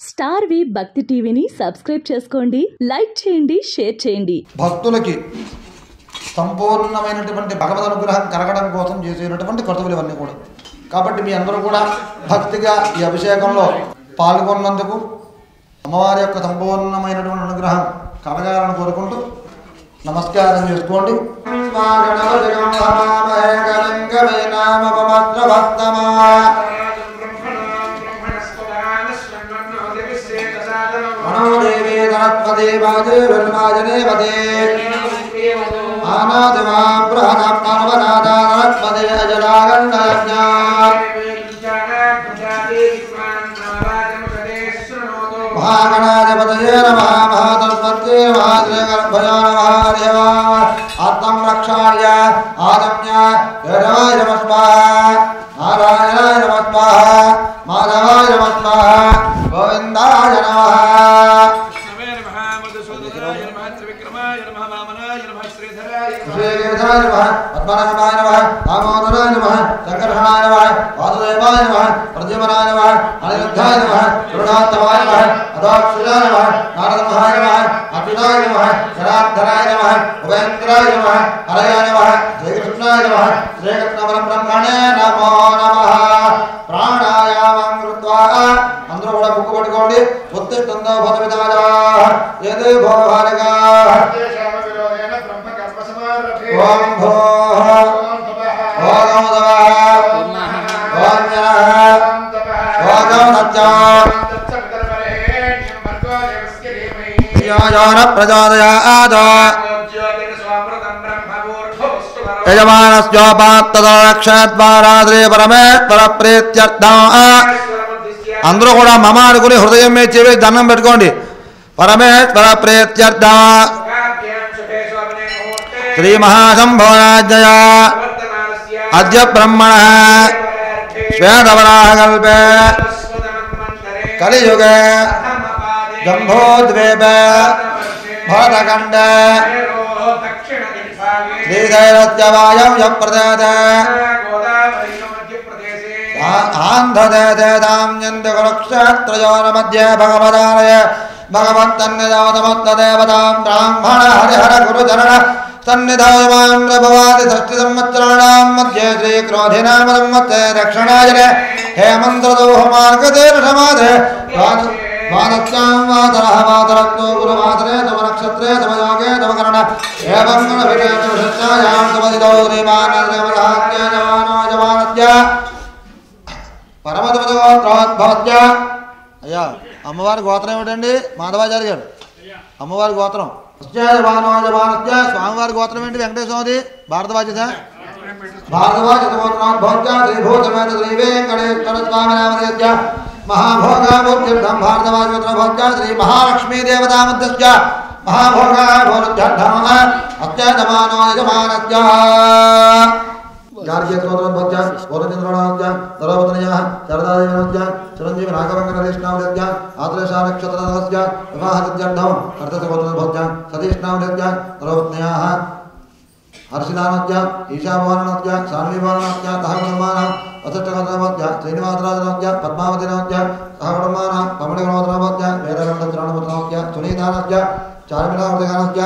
Star వి భక్తి టీవీని subscribe చేసుకోండి, లైక్ చేయండి, షేర్ చేయండి. భక్తులకి సంపూర్ణమైనటువంటి భగవద్ అనుగ్రహం కలగడం కోసం చేసేటటువంటి కర్తవ్యాలు ఇవన్నీ కూడా. కాబట్టి మీ అందరూ కూడా భక్తిగా ఈ అభిషేకంలో పాల్గొన్నందుకు అమ్మవారి యొక్క సంపూర్ణమైనటువంటి అనుగ్రహం కలగాలని కోరుకుంటూ నమస్కారం చేసుకోండి. మనోదేవే ధనత్పదే వాజే వన్మాజనే వదే ఆనాదివా ప్రహణప్నవనాదానత్పదే అజలాగంధజ్ఞా మహాగణాధిపతయే నమః మహాతస్మత్యే నమః శ్రీగణపతయే నమః దేవా ఆత్మం రక్షాయ ఆదమ్య దేవాయ నమః స్వాహా నారాయణాయ నమః స్వాహా మాధవాయ నమః స్వాహా గోవిందాయ నమః శ్రీకేశాయ నమః పద్మనాభాయ నమః దామోదరాయ నమః సంకర్షణాయ నమః వాసుదేవాయ నమః ప్రద్యుమ్నాయ నమః అనిరుద్ధాయ నమః గురునాథాయ నమః అదాక్షిణాయ నమః నారదమహాయ నమః అచ్యుతాయ నమః జనార్దనాయ నమః ఉపేంద్రాయ నమః హరయ నమః శ్రీకృష్ణాయ నమః శ్రీకృష్ణపరబ్రహ్మణే నమో నమః. ప్రాణాయామం కృత్వా అందరూ కూడా బుక్కు పట్టుకోండి. ఉత్తిష్టంతో భూతవిదాయ ఏదే భోగారిగా ఓం భోః ఓం తపః ఓం జనః ఓం సత్యం యాజాన ప్రచోదయాత్ యజమానస్యోపాత్తదక్షద్వారాద్రే పరమేశ్వర ప్రీత్యర్థం. అందరూ కూడా మమ అనుకుని హృదయం మీద చెవి దండం పెట్టుకోండి. పరమేశ్వర ప్రీత్యర్థం శ్రీ మహాశంభోరాజ్ఞయ అద్య బ్రహ్మణ శ్వేతవరాహకల్పే కలియుగే జంభోద్వేపే భరతఖండే శ్రీశైలత్యవాయం యప్రదేశే ఆంధ్రదేశేదాంయంతి కురుక్షేత్రయోర్ మధ్యే భగవదాలయ భగవత్తన్నిదాతమత్తదేవతాం బ్రాహ్మణ హరిహర గురుచరణ సన్నిధాయమాం ప్రభవాది షష్ఠి సంవత్సరాణాం మధ్యే శ్రీక్రోధినామ సంవత్సరే దక్షిణాయనే హేమంతదోహమార్గదేర్షమాదే వానస్యాం వాతరః వాతరత్తో గురువాతరే తమ నక్షత్రే తమ యోగే తమ కరణ ఏవం గుణవిశేషాయాం తమదిదో శ్రీమానదేవతాత్య జవానో జవానత్య పరమదమదగోత్రోద్భవత్య. అయ్యా అమ్మవారి గోత్రం ఏమిటండి? మాధవాచార్య గారు అమ్మవారి గోత్రం జవానోజవానత్య. స్వామివారి గోత్రం ఏంటి? వెంకటేశ్వరది భారతవాచ్యత భారతవాచ్యతోత్రోద్భవత్య శ్రీభూతమేత శ్రీ వెంకటేశ్వర స్వామి నామధేయ మహాభోగాభూత్యర్థం భారతవాచ్యతోత్రోద్భవత్య శ్రీ మహాలక్ష్మీ దేవతామధ్యస్య మహాభోగాభూత్యర్థం అత్యజమానో యజమానత్య. గార్గ్యత్రోద్భవత్య పూర్ణచంద్రనామత్య సర్వపత్నయః శారదాదేవనత్య చిరంజీవి నాగవంకనరేష్ణామత్య ఆత్రేషానక్షత్రదస్య వివాహత్యర్థం కర్తసగోత్రోద్భవత్య సతీష్ణామత్య సర్వపత్నయః హర్షిదానత్య ఈశాభవనత్య సాన్విభవనత్య సహకుటుంబానాం వసిష్ఠగోత్రోద్భవత్య శ్రీనివాసరాజనత్య పద్మావతినత్య సహకుటుంబానాం కమలిగోత్రోద్భవత్య వేదగంధత్రాణపత్నత్య సునీతానత్య చార్మిలావృతగానత్య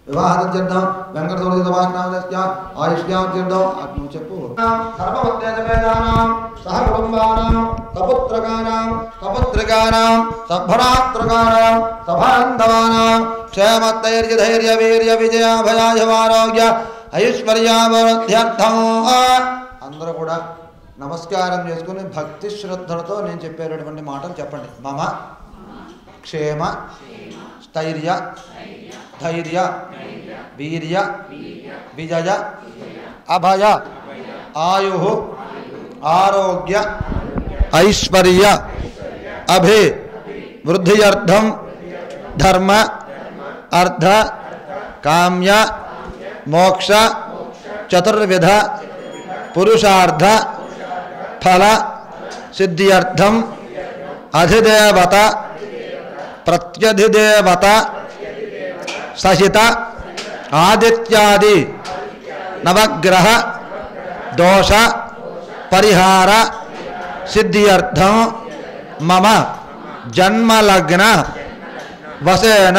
వివాహత్యర్థం వెంకటేశ్వరస్య ఆయుష్యాత్యర్థం నువ్వు చెప్పు. సర్వవత్యేజమేజానాం సహకుటుంబానాం సపుత్రకానాం సపుత్రికానాం సభ్రాతృకానాం సభాంధవానాం క్షేమస్థైర్య ధైర్య వీర్య విజయాభయాయువారోగ్య ఐశ్వర్యాభివృద్ధ్యర్థం. అందరూ కూడా నమస్కారం చేసుకుని భక్తి శ్రద్ధలతో నేను చెప్పేటటువంటి మాటలు చెప్పండి. మమ క్షేమ స్థైర్య ధైర్య వీర్య విజయ అభయ ఆయు ఆరోగ్య ఐశ్వర్య అభి వృద్ధ్యర్థం ధర్మ అర్థ కామ్య మోక్ష చతుర్విధ పురుషార్థ ఫల సిద్ధ్యర్థం అధిదేవత ప్రత్యధిదేవత సహిత ఆదిత్యాది నవగ్రహ దోష పరిహార సిద్ధ్యర్థం మమ जन्मलग्न वसेन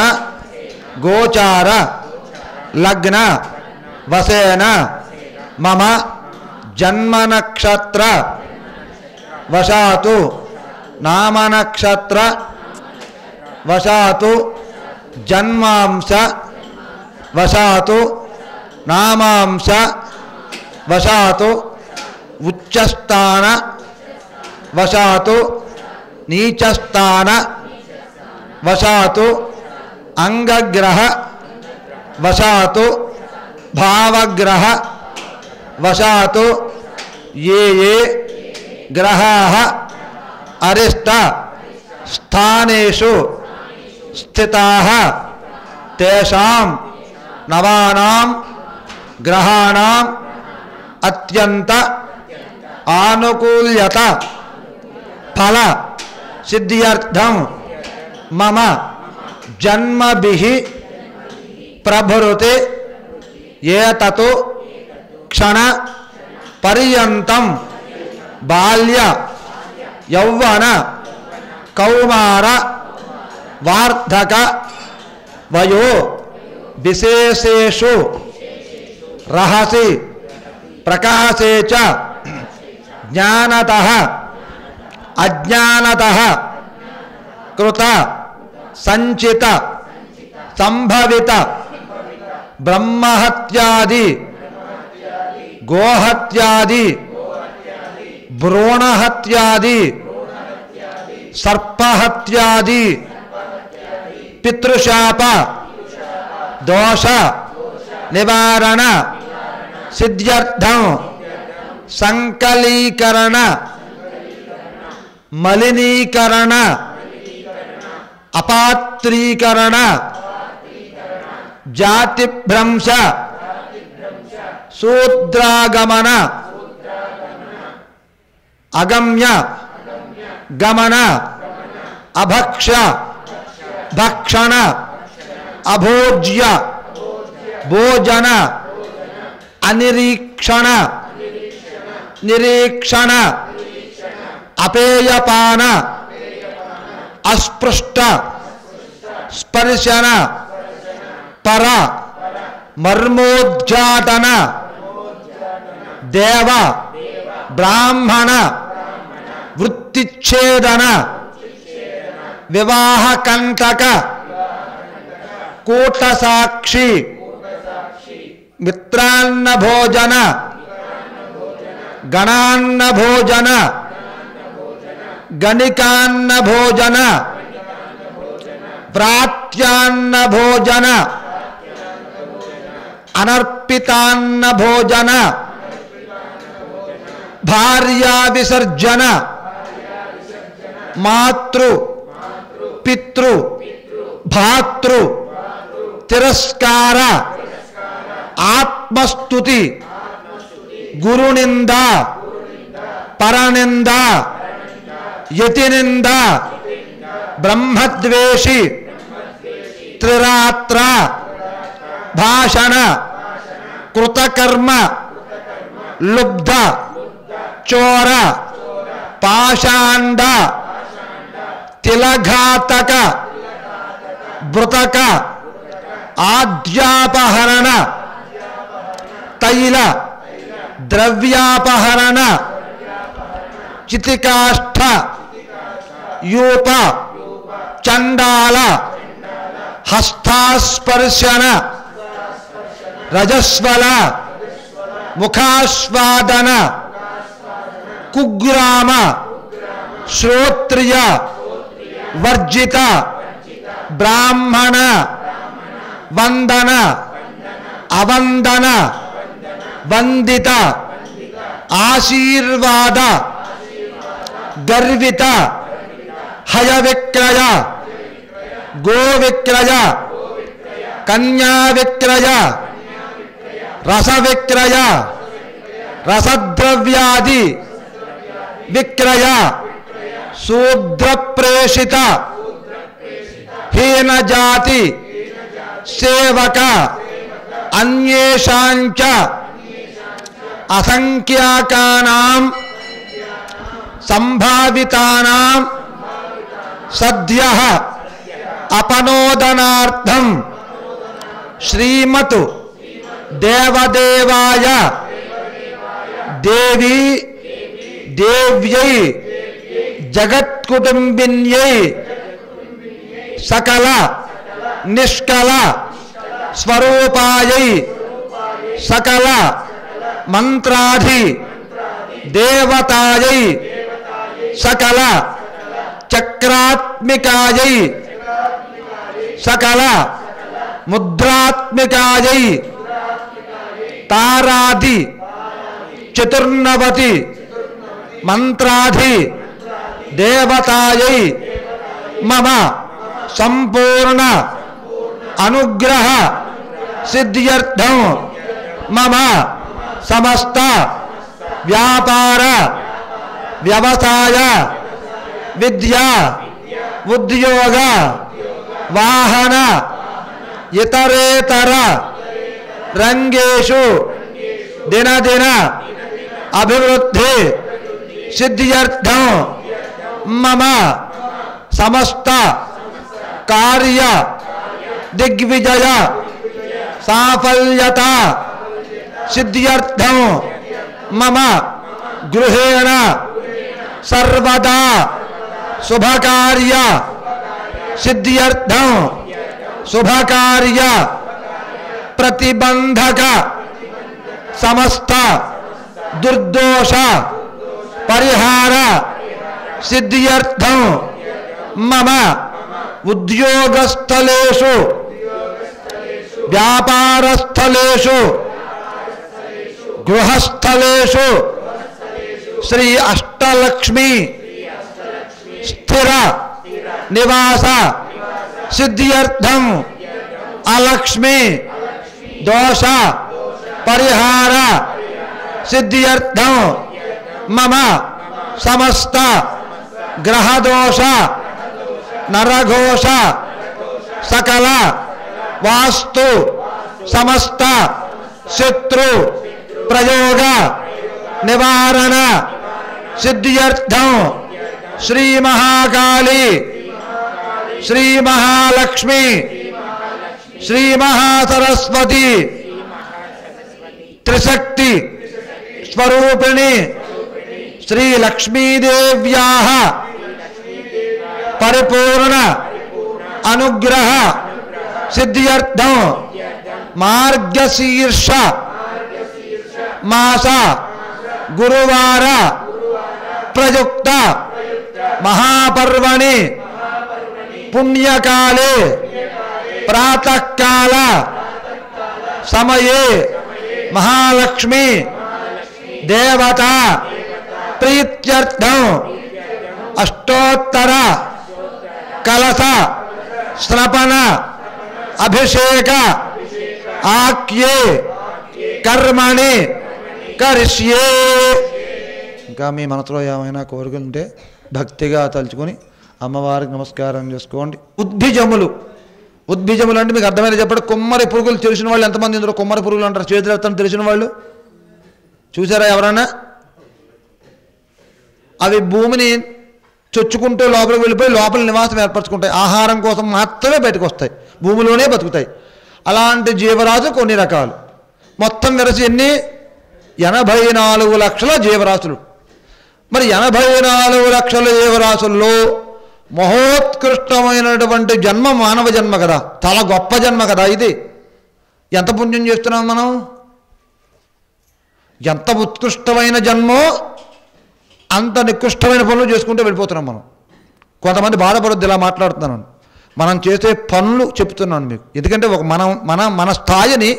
गोचार लग्न वसेन मम जन्मनक्षत्र वशातु नामनक्षत्र वशातु जन्मांश वशातु नामांश वशातु उच्चस्थान वशातु नीचस्थान वशातु अंगग्रह वशातु भावग्रह वशातु ये ग्रहाः अरिष्ट स्थानेषु स्थिताः तेषां नवानां ग्रहाणां अत्यंत आनुकूल्यत फल सिद्ध्यर्थं मम जन्मभिः प्रभृति एतत् क्षण पर्यन्तं बाल्य यौवन कौमार वार्धक वयो विशेषेषु रहसि प्रकाशे च ज्ञानतः अज्ञानतः कृत संचित संभवित ब्रह्महत्यादि गोहत्यादि भ्रूणहत्यादि सर्पहत्यादि पितृशाप दोष निवारण सिद्ध्यर्थं संकलीकरण मलिनीकरण अपात्रीकरण जातिभ्रंश शूद्रागमन अगम्य गमन अभक्ष भक्षण अभोज्य भोजन अनिरीक्षण निरीक्षण अपेयपान अस्पृष्ट स्पर्शन पर मर्मोद्घाटन देव ब्राह्मण वृत्तिच्छेदन विवाह कंटक कूटसाक्षी मित्रान्न भोजन गणान्न भोजन गणिकान्न भोजन प्रात्यान्न भोजन अनर्पितान्न भोजन भार्या विसर्जन मातृ पितृ भातृ तिरस्कार आत्मस्तुति गुरुनिंदा परनिंदा यतिनिंदा ब्रह्मद्वेषी त्रिरात्र भाषण कृतकर्म लुब्ध चोर पाषांड तिलघातक भृतक आद्यापहरण तैल द्रव्यापहरण चितिकाष्ठ यूप चंडाल हस्तास्पर्शन रजस्वल मुखास्वादन कुग्राम श्रोत्रिय वर्जित ब्राह्मण वंदन अवंदन वंदित आशीर्वाद गर्वित हय विक्रय गो विक्रय कन्या विक्रय रस विक्रय रसद्रव्यादि विक्रय शूद्र प्रेषित हीन जाति सेवक अन्येषांच असंख्याकानां संभावितानां సద్యః అపనోదనార్థం శ్రీమత్ దేవదేవాయ దేవి దేవ్యై జగత్కుటుంబిన్యై సకల నిష్కల స్వరూపాయై సకల మంత్రాధి దేవతాయై సకల చక్రాత్మికాయై సకల ముద్రాత్మికాయై తారాది చతుర్నవతి మంత్రాధి దేవతాయై మమ సంపూర్ణ అనుగ్రహ సిద్ధ్యర్థం మమ సమస్త వ్యాపార వ్యవసాయ విద్యా ఉద్యోగ వాహన ఇతరేతర రంగేషు దినదిన అభివృద్ధి సిద్ధ్యర్థం మమ సమస్త కార్య దిగ్విజయ సాఫల్యత సిద్ధ్యర్థం మమ గృహేణ సర్వదా శుభకార్య సిద్ధ్యర్థం శుభకార్య ప్రతిబంధక సమస్త దుర్దోష పరిహార సిద్ధ్యర్థం మమ ఉద్యోగస్థలేషు వ్యాపారస్థలేషు గృహస్థలేషు శ్రీ అష్టలక్ష్మి స్థిర నివాస సిద్ధ్యర్థం అలక్ష్మి దోష పరిహార సిద్ధ్యర్థం మమ సమస్త గ్రహదోష నరఘోష సకల వాస్తు సమస్త శత్రు ప్రయోగ నివారణ సిద్ధ్యర్థం శ్రీ మహాకాళి శ్రీ మహాలక్ష్మి శ్రీ మహాసరస్వతి త్రిశక్తి స్వరూపిణి శ్రీ లక్ష్మీదేవ్యాః పరిపూర్ణ అనుగ్రహ సిద్ధ్యర్థం మార్గశీర్ష మాస గురువార ప్రయుక్త మహాపర్వణి పుణ్యకాలే ప్రాతఃకాల సమయే మహాలక్ష్మి దేవత ప్రీత్యర్థం అష్టోత్తర కలశ స్నపన అభిషేక ఆఖ్యే కర్మణి కరిష్యే. ఇంకా మీ మనసులో ఏమైనా కోరికలుంటే భక్తిగా తలుచుకొని అమ్మవారికి నమస్కారం చేసుకోండి. ఉద్భిజములు అంటే మీకు అర్థమైన చెప్పండి. కొమ్మరి పురుగులు తెలిసిన వాళ్ళు ఎంతమంది ఇందులో కొమ్మరి పురుగులు అంటారు? చేతులు ఎత్తాను తెలిసిన వాళ్ళు చూసారా ఎవరన్నా? అవి భూమిని చొచ్చుకుంటూ లోపలికి వెళ్ళిపోయి లోపల నివాసం ఏర్పరచుకుంటాయి. ఆహారం కోసం మాత్రమే బయటకు వస్తాయి, భూమిలోనే బతుకుతాయి. అలాంటి జీవరాశులు కొన్ని రకాలు. మొత్తం వెరసి ఎన్ని? 84 లక్షల జీవరాశులు. మరి 84 లక్షల జీవరాశుల్లో మహోత్కృష్టమైనటువంటి జన్మ మానవ జన్మ కదా, చాలా గొప్ప జన్మ కదా ఇది. ఎంత పుణ్యం చేస్తున్నాం మనం? ఎంత ఉత్కృష్టమైన జన్మో అంత నికృష్టమైన పనులు చేసుకుంటూ వెళ్ళిపోతున్నాం మనం. కొంతమంది బాధపడొద్దు ఇలా మాట్లాడుతున్నాను. మనం చేసే పనులు చెప్తున్నాను మీకు. ఎందుకంటే ఒక మన స్థాయిని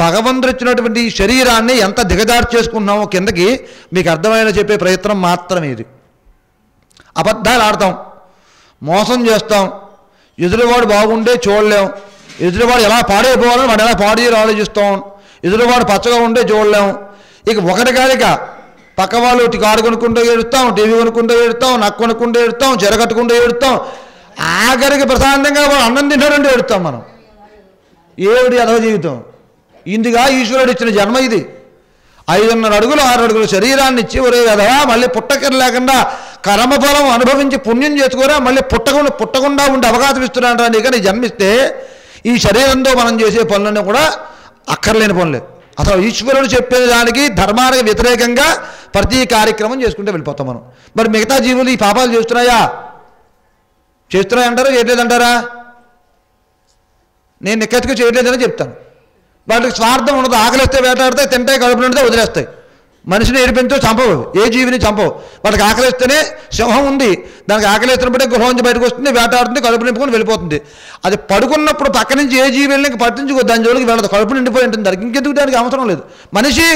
భగవంతుడు ఇచ్చినటువంటి శరీరాన్ని ఎంత దిగజారు చేసుకుంటున్నామో కిందకి మీకు అర్థమైన చెప్పే ప్రయత్నం మాత్రమే ఇది. అబద్ధాలు ఆడతాం, మోసం చేస్తాం, ఎదురువాడు బాగుంటే చూడలేం, ఎదురువాడు ఎలా పాడైపోవాలని వాడు ఎలా పాడి ఆలోచిస్తాం, ఎదురువాడు పచ్చగా ఉంటే చూడలేం. ఇక ఒకటి కాదిక పక్క వాళ్ళు కారు కొనుక్కుంటూ ఏడుస్తాం, టీవీ కొనుక్కుంటూ ఏడుస్తాం, నక్కు కొనుక్కుంటూ ఏడుస్తాం, చెర కట్టుకుంటూ ఏడుస్తాం, ఆఖరికి ప్రశాంతంగా వాడు అన్నం తింటాడంటే ఏడుస్తాం మనం. ఏమిటి అధవ జీవితం? ఇందుగా ఈశ్వరుడు ఇచ్చిన జన్మ ఇది. 5.5 అడుగులు 6 అడుగులు శరీరాన్ని ఇచ్చి ఒరే అధవా మళ్ళీ పుట్టకర లేకుండా కర్మఫలం అనుభవించి పుణ్యం చేసుకోరా, మళ్ళీ పుట్టకుండా ఉండే అవకాశం ఇస్తున్నాడు. నీకు నీ జన్మిస్తే ఈ శరీరంతో మనం చేసే పనులన్నీ కూడా అక్కర్లేని పనులే. అసలు ఈశ్వరుడు చెప్పే దానికి ధర్మానికి వ్యతిరేకంగా ప్రతి కార్యక్రమం చేసుకుంటే వెళ్ళిపోతాం మనం. మరి మిగతా జీవులు ఈ పాపాలు చేస్తున్నాయా అంటారా, చేయట్లేదంటారా? నేను నిక్కచ్చిగా చేయట్లేదని చెప్తాను. వాటికి స్వార్థం ఉండదు. ఆకలిస్తే వేటాడితే, తింటే కడుపు నిండితే వదిలేస్తాయి. మనిషిని ఏడిపించో చంపవు, ఏ జీవిని చంపవు. వాటికి ఆకలిస్తేనే సింహం ఉంది, దానికి ఆకలిస్తున్నప్పుడే గృహం నుంచి బయటకు వస్తుంది, వేటాడుతుంది, కడుపు నింపుకొని వెళ్ళిపోతుంది. అది పడుకున్నప్పుడు పక్క నుంచి ఏ జీవి వెళ్ళి పట్టించుకో, దాని జోలికి వెళ్ళదు, కడుపు నిండిపోయి ఉంటుంది. దానికి ఇంకెందుకు దానికి అవసరం లేదు. మనిషి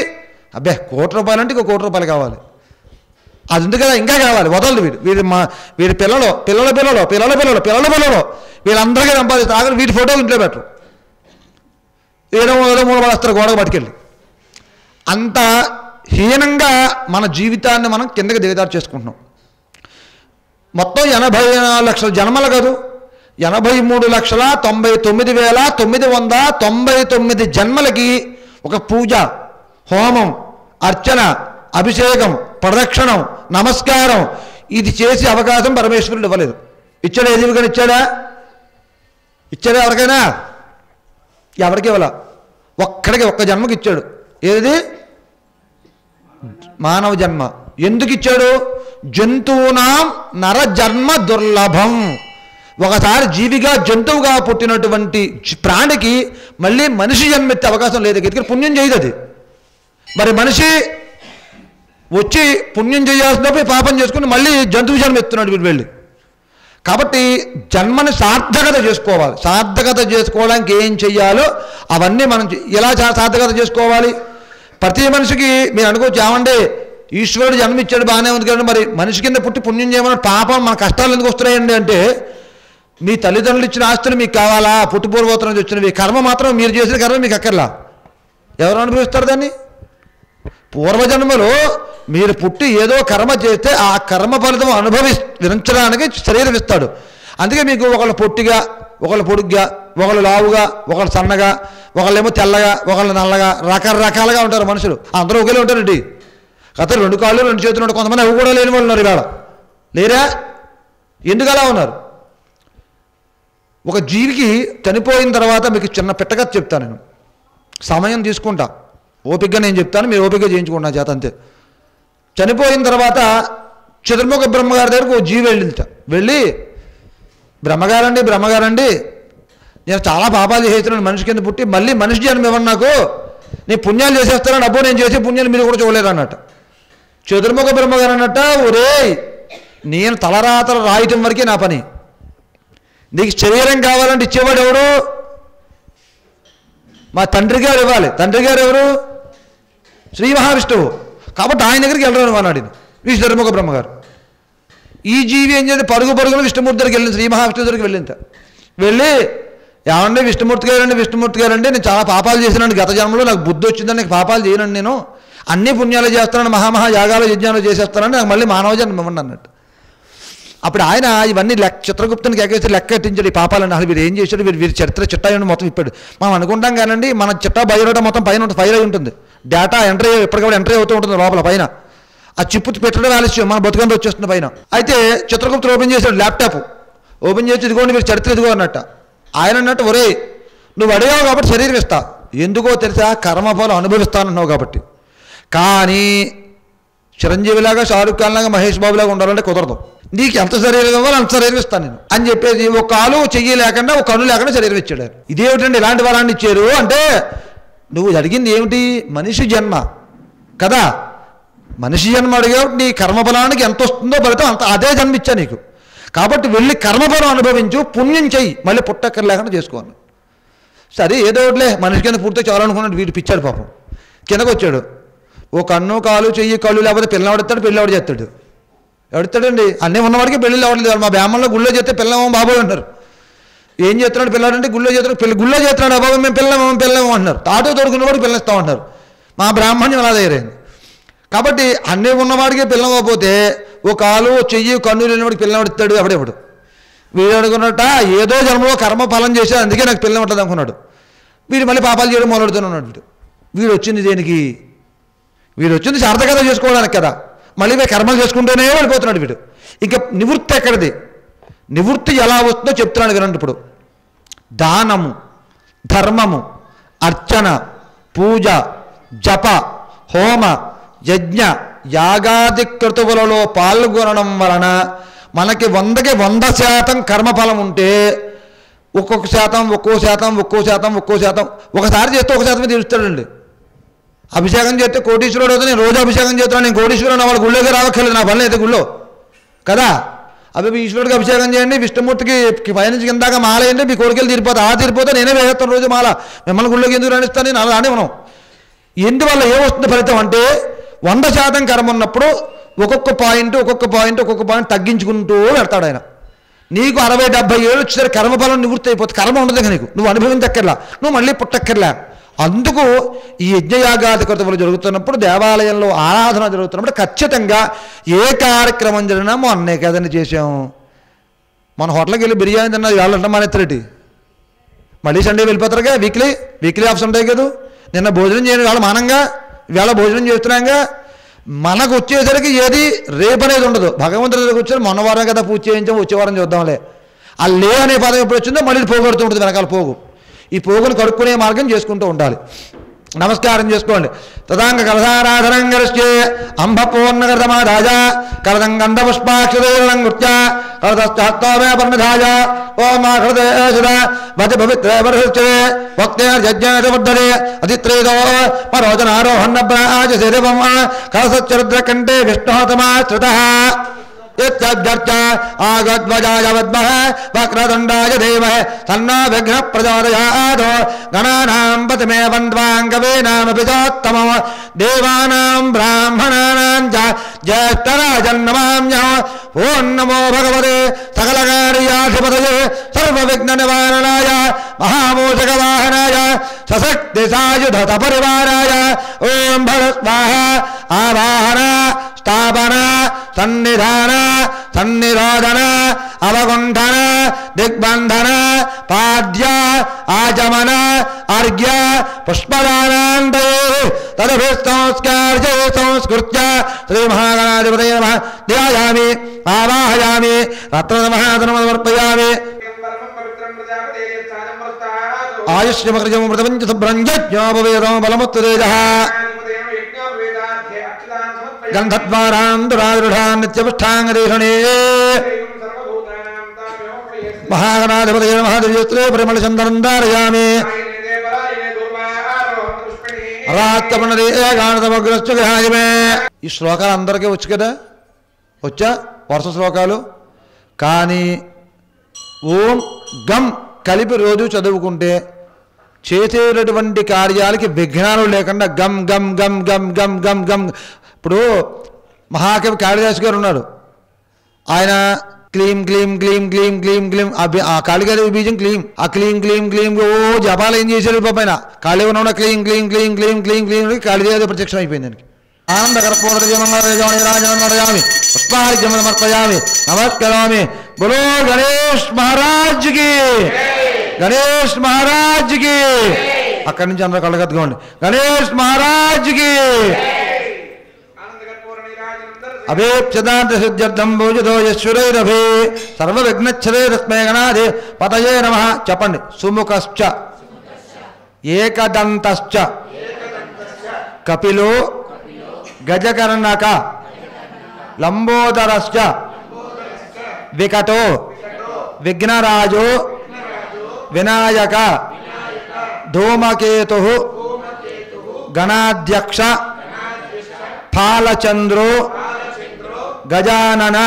అబ్బే ₹1 అంటే ఇంకో ₹1 కావాలి, అది ఉంది కదా, ఇంకా కావాలి, వదలదు. వీడి పిల్లలు వీళ్ళందరికీ సంపాదిస్తారు. ఆఖరి వీటి ఫోటోలు ఇంట్లో పెట్టరు, ఏదో మూల పడేస్తారు గోడకు పట్టుకెళ్ళి. అంత హీనంగా మన జీవితాన్ని మనం కిందకి దిగదారు చేసుకుంటున్నాం. మొత్తం 84 లక్షల జన్మలు కాదు, 83,99,999 జన్మలకి ఒక పూజ, హోమం, అర్చన, అభిషేకం, ప్రదక్షిణం, నమస్కారం ఇది చేసే అవకాశం పరమేశ్వరుడు ఇవ్వలేదు. ఇచ్చాడా? ఏ జీవికని ఇచ్చాడా? ఎవరికైనా? ఎవరికి ఇవ్వాల? ఒక్క జన్మకి ఇచ్చాడు. ఏది? మానవ జన్మ. ఎందుకు ఇచ్చాడు? జంతువునాం నరజన్మ దుర్లభం. ఒకసారి జీవిగా జంతువుగా పుట్టినటువంటి ప్రాణికి మళ్ళీ మనిషి జన్మెత్తే అవకాశం లేదు. ఎందుకంటే పుణ్యం చేయదు అది. మరి మనిషి వచ్చి పుణ్యం చేయాల్సినప్పుడు పాపం చేసుకుని మళ్ళీ జంతువు జన్మ ఎత్తున్నాడు వీడు వెళ్ళి. కాబట్టి జన్మని సార్థకత చేసుకోవాలి. సార్థకత చేసుకోవడానికి ఏం చెయ్యాలో అవన్నీ మనం ఎలా సార్థకత చేసుకోవాలి? ప్రతి మనిషికి మీరు అనుకోవచ్చు, ఏమంటే ఈశ్వరుడు జన్మిచ్చాడు బాగానే ఉంది కదండి, మరి మనిషి కింద పుట్టి పుణ్యం చేయమని పాపం మన కష్టాలు ఎందుకు వస్తున్నాయండి అంటే, మీ తల్లిదండ్రులు ఇచ్చిన ఆస్తులు మీకు కావాలా? పుట్టుపూర్వోత్తరం నుంచి వచ్చినవి. కర్మ మాత్రం మీరు చేసిన కర్మ మీకు అక్కర్లా. ఎవరు అనుభవిస్తారు దాన్ని? పూర్వజన్మలో మీరు పుట్టి ఏదో కర్మ చేస్తే ఆ కర్మ ఫలితం అనుభవించడానికి శరీరం ఇస్తాడు. అందుకే మీకు ఒకళ్ళు పొట్టిగా, ఒకళ్ళు పొడుగ్గా, ఒకళ్ళు లావుగా, ఒకళ్ళు సన్నగా, ఒకళ్ళేమో తెల్లగా, ఒకళ్ళు నల్లగా, రకరకాలుగా ఉంటారు మనుషులు. అందరూ ఒకేలా ఉంటారండి. కథ 2 కాళ్ళు 2 చేతులు ఉంటారు. కొంతమంది అవి కూడా లేని వాళ్ళు ఉన్నారు ఇవాళ. లేరా? ఎందుకు అలా ఉన్నారు? ఒక జీవికి చనిపోయిన తర్వాత మీకు చిన్న పెట్టకథ చెప్తాను నేను. సమయం తీసుకుంటా, ఓపికగా నేను చెప్తాను, మీరు ఓపికగా చేయించుకుంటా చేత అంతే. చనిపోయిన తర్వాత చతుర్ముఖ బ్రహ్మగారి దగ్గరకు ఓ జీవి వెళ్ళి బ్రహ్మగారండి నేను చాలా పాపాలు చేసేస్తున్నాను, మనిషి కింద పుట్టి మళ్ళీ మనిషి జన్మ ఇవ్వండి నాకు, నేను పుణ్యాలు చేసేస్తాను, అబ్బో నేను చేసే పుణ్యాలు మీరు కూడా చూడలేరు అన్నట్ట. చతుర్ముఖ బ్రహ్మగారు అన్నట్ట, ఒరే నేను తలరాతలు రాయటం వరకే నా పని, నీకు శరీరం కావాలంటే ఇచ్చేవాడు ఎవరు? మా తండ్రి గారు ఇవ్వాలి. తండ్రి గారు ఎవరు? శ్రీ మహావిష్ణువు. కాబట్టి ఆయన దగ్గరికి వెళ్ళడం అన్నాడు చతుర్ముఖ బ్రహ్మగారు. ఈ జీవి ఏం చేస్తే పరుగున విష్ణుమూర్తి దగ్గరికి వెళ్ళింది, శ్రీ మహావిష్ణువు దగ్గరికి వెళ్ళింత. వెళ్ళి ఏమండి విష్ణుమూర్తి గారండి నేను చాలా పాపాలు చేసినాను గత జన్మలో, నాకు బుద్ధి వచ్చిందని నాకు పాపాలు చేయనండి, నేను అన్ని పుణ్యాలు చేస్తున్నాను, మహామహా యాగాలు యజ్ఞాలు చేసేస్తానని నాకు మళ్ళీ మానవ జన్మ ఇవ్వండి అన్నట్టు. అప్పుడు ఆయన ఇవన్నీ చిత్రగుప్తునికి ఎక్కేసి లెక్క ఎట్టించాడు ఈ పాపాలని. అసలు వీరు ఏం చేశాడు, వీరి చరిత్ర చిట్టాయని మొత్తం ఇప్పాడు. మనం అనుకుంటాం కానండి, మన చిట్టా బయోడేటా మొత్తం పైన ఫైల్ అయి ఉంటుంది, డేటా ఎప్పటికప్పుడు ఎంట్రీ అవుతూ ఉంటుంది లోపల పైన. ఆ చిప్పు పెట్టడం ఆలస్యం, మన బతుకంతా వచ్చేస్తుంది పైన. అయితే చిత్రగుప్తుడు ఓపెన్ చేశాడు ల్యాప్టాప్, ఓపెన్ చేసి ఇదిగోండి మీరు చరిత్ర ఇదిగో అన్నట్ట. ఆయన అన్నట్టు, ఒరే నువ్వు అడిగావు కాబట్టి శరీరం ఇస్తా, ఎందుకో తెలుసా? కర్మఫలం అనుభవిస్తానన్నావు కాబట్టి. కానీ చిరంజీవిలాగా, షారుఖ్ ఖాన్ లాగా, మహేష్ బాబులాగా ఉండాలంటే కుదరదు. నీకు ఎంత శరీరం ఇవ్వాలో అంత శరీరం ఇస్తాను నేను అని చెప్పేసి ఒక కాలు చెయ్యి లేకుండా, ఒక కన్ను లేకుండా శరీరం ఇచ్చాడు. ఇదేమిటండి ఇలాంటి వరాన్ని ఇచ్చారు అంటే, నువ్వు అడిగింది ఏమిటి? మనిషి జన్మ కదా, మనిషి జన్మ అడిగావు, నీ కర్మఫలానికి ఎంత వస్తుందో ఫలితం అంత అదే జన్మ ఇచ్చా నీకు. కాబట్టి వెళ్ళి కర్మఫలం అనుభవించు, పుణ్యం చెయ్యి, మళ్ళీ పుట్టక్కర లేకుండా చేసుకోవాలి. సరే ఏదో ఒకటిలే మనిషి కింద పూర్తిగా చాలనుకున్నాడు. వీడు పిచ్చాడు పాపం. కిందకు వచ్చాడు, ఓ కన్ను కాలు చెయ్యి కళ్ళు లేకపోతే పిల్లవాడిస్తాడు, పెళ్ళివాడు చేస్తాడు. ఎవడిస్తాడండి? అన్నీ ఉన్నవాడికి పెళ్ళిళ్ళు అవ్వట్లేదు. మా బ్రాహ్మణంలో గుళ్ళో చేస్తే పిల్లమో బాబోయ్ అంటారు. ఏం చేస్తున్నాడు పిల్లాడంటే గుళ్ళో చేస్తున్నాడు, గుళ్ళో చేస్తున్నాడు బాబు మేము పిల్లమో అంటున్నారు. తాటో తోడుకున్నవాడికి పిల్లలు ఇస్తామంటారు. మా బ్రాహ్మణ్యం అలా తయారైంది. కాబట్టి అన్నీ ఉన్నవాడికి పిల్లం అవ్వకపోతే ఓ కాలు చెయ్యి కన్ను లేనివాడికి పిల్లవాడు ఇస్తాడు ఎవడెవడు. వీడు అనుకున్నట్ట ఏదో జన్మలో కర్మ ఫలం చేశాడు, అందుకే నాకు పిల్లం ఉంటుంది అనుకున్నాడు. వీడు మళ్ళీ పాపాలు చేయడం మొదలెడుతున్నాడు. వీడు వచ్చింది దేనికి? వీడు వచ్చింది సార్థకత చేసుకోవడానికి కదా. మళ్ళీ కర్మలు చేసుకుంటూనే వెళ్ళిపోతున్నాడు వీడు. ఇంకా నివృత్తి ఎక్కడిది? నివృత్తి ఎలా వస్తుందో చెప్తున్నాడు వినండి. ఇప్పుడు దానము, ధర్మము, అర్చన, పూజ, జప, హోమ, యజ్ఞ, యాగాది క్రతువులలో పాల్గొనడం వలన మనకి 100కి 100% కర్మఫలం ఉంటే ఒక్కొక్క శాతం ఒకసారి చేస్తే 1% తీరుస్తాడండి. అభిషేకం చేస్తే కోటీశ్వరుడు అవుతుంది. నేను రోజు అభిషేకం చేస్తున్నాను, నేను కోటీశ్వరుడు వాళ్ళ గుళ్ళోకి రావక్కర్లేదు, నా పని అయితే గుళ్ళో కదా. అవి ఈశ్వరుడికి అభిషేకం చేయండి, విష్ణుమూర్తికి పైనుంచి కిందాక మాల వేయండి, మీ కోరికలు తీరిపోతే నేనే వేస్తాను రోజు మాల. మిమ్మల్ని గుళ్ళోకి ఎందుకు రాణిస్తాను నేను? అలా రాని మనం. ఎందువల్ల ఏమొస్తుంది ఫలితం అంటే 100% కర్మ ఉన్నప్పుడు ఒక్కొక్క పాయింట్ తగ్గించుకుంటూ వెళ్తాడు ఆయన. నీకు 60-70 ఏళ్ళు వచ్చేసరికి కర్మఫలం నివృత్తి అయిపోతుంది. కర్మ ఉండదు నీకు, నువ్వు అనుభవించక్కర్లా, నువ్వు మళ్ళీ పుట్టక్కర్లా. అందుకు ఈ యజ్ఞయాగాది క్రతువులు జరుగుతున్నప్పుడు, దేవాలయంలో ఆరాధన జరుగుతున్నప్పుడు ఖచ్చితంగా ఏ కార్యక్రమం జరిగినా మొన్నే కదని చేసాము. మన హోటల్కి వెళ్ళి బిర్యానీ తిన్నది వాళ్ళంటే మానేత్తరేటి, మళ్ళీ సండే వెళ్ళిపోతారుగా. వీక్లీ ఆఫ్స్ ఉంటాయి కదా. నిన్న భోజనం చేయని వాళ్ళు మానంగా ఇవాళ భోజనం చేస్తున్నాగా. మనకు వచ్చేసరికి ఏది రేపు అనేది ఉండదు. భగవంతుడి దగ్గరికి వచ్చారు, మొన్న వారం కదా పూజ చేయించాము, వచ్చే వారం చూద్దాంలే. ఆ లే అనే పదం ఎప్పుడు వచ్చిందో మళ్ళీ పోగొడుతూ ఉంటుంది వెనకాల పోగు. ఈ పోగును కడుక్కునే మార్గం చేసుకుంటూ ఉండాలి. నమస్కారం చేసుకోండి. తదాంగ కలసారాధనం గరిష్టే అంబ పూర్ణగతమాధాజ కలదం గంధపుష్పాక్షరం నృత్య కలదస్తామే పర్ణధాజ ఓం ఆహృదేశుర వతి పవిత్రే పరిహృత్యే భక్తే యజ్ఞాచవర్ధనే అతిత్రేదో పరోజనారోహణ బ్రాజ శరీరం కలసచ్చరుద్రకంఠే విష్ణోతమాశ్రితః ఆగద్వజాయ విద్మహే వక్రతుండాయ ధీమహి తన్నో విఘ్నః ప్రచోదయాత్. గణానాం పతిమే వంద్వాంగవేనామపి చోత్తమః దేవానాం బ్రాహ్మణానాం చ జ్యేష్ఠరాజం నమామ్యహం. ఓం నమో భగవతే సకలకార్యాధిపతయే సర్వవిఘ్న నివారణాయ మహామూషకవాహనాయ సశక్తి సాయుధ సపరివారాయ. ఓం భగ స్వాహ. ఆవాహన, స్థాపన, సన్నిధాన, సన్నిరోధన, అవగుంఠన, దిగ్బంధన, పాద్య, ఆచమన, అర్ఘ్య, పుష్పదానాంతయే తదభిస్తంస్కార్య సంస్కృత్య శ్రీ మహాగణాధిపతయే నమః ధ్యాయామి, ఆవాహయామి, రత్నమహాధనం సమర్పయామి. ఆయుష్యమకృజమృతపంచ శుభ్రంజ్ఞోపవేదం బలముత్తరేజః గంధద్వారాం దురాదృఢాన్ నిత్యపుష్టాంగదేశనే. మహాగణాధిపతయే నమః దివ్యస్త్రే పరిమళ చందనం ధారయామి. రాత్రమణదేగానతమగ్రశ్చ విహాయమే. ఈ శ్లోకాలు అందరికీ వచ్చు కదా, వచ్చా వరుస శ్లోకాలు. కానీ ఓం గం కలిపి రోజు చదువుకుంటే చేసేటటువంటి కార్యాలకి విఘ్నాలు లేకుండా గం గం గం గం గం గం గం. ఇప్పుడు మహాకవి కాళిదాసు గారు ఉన్నాడు. ఆయన క్లీం క్లీం క్లీం క్లీం క్లీం క్లీం ఆ కాళిదాసు బీజం క్లీం, ఆ క్లీం క్లీం క్లీం ఓ జపాలు ఏం చేశారు పాపైన. ఖాళీ ఉన్న క్లీం క్లీం క్లీం క్లీం క్లీం క్లీం కాళిదాసు ప్రత్యక్షం అయిపోయింది దానికి. ఆనందకరపూర్ణయామి పుష్పార్ఘ్యమర్పయామి నమస్కరామి. బోలో గణేష్ మహారాజ్ కి, గణేష్ మహారాజ్ కి. అక్కడి నుంచి అందరూ కళ్ళగత్తుకోండి. గణేష్ మహారాజ్ కి. అభేప్యదాంత సిద్ధ్యర్థం భోజతో యశ్వరైరభే సర్వ విఘ్నచ్చరైరస్మై గణాధి పతయే నమః. చెప్పండి. సుముఖశ్చ ఏకదంతశ్చ కపిలో గజకర్ణక లంబోదరశ్చ వికటో విఘ్నరాజో వినాయక ధూమకేతు గణాధ్యక్ష ఫాలచంద్రో గజానన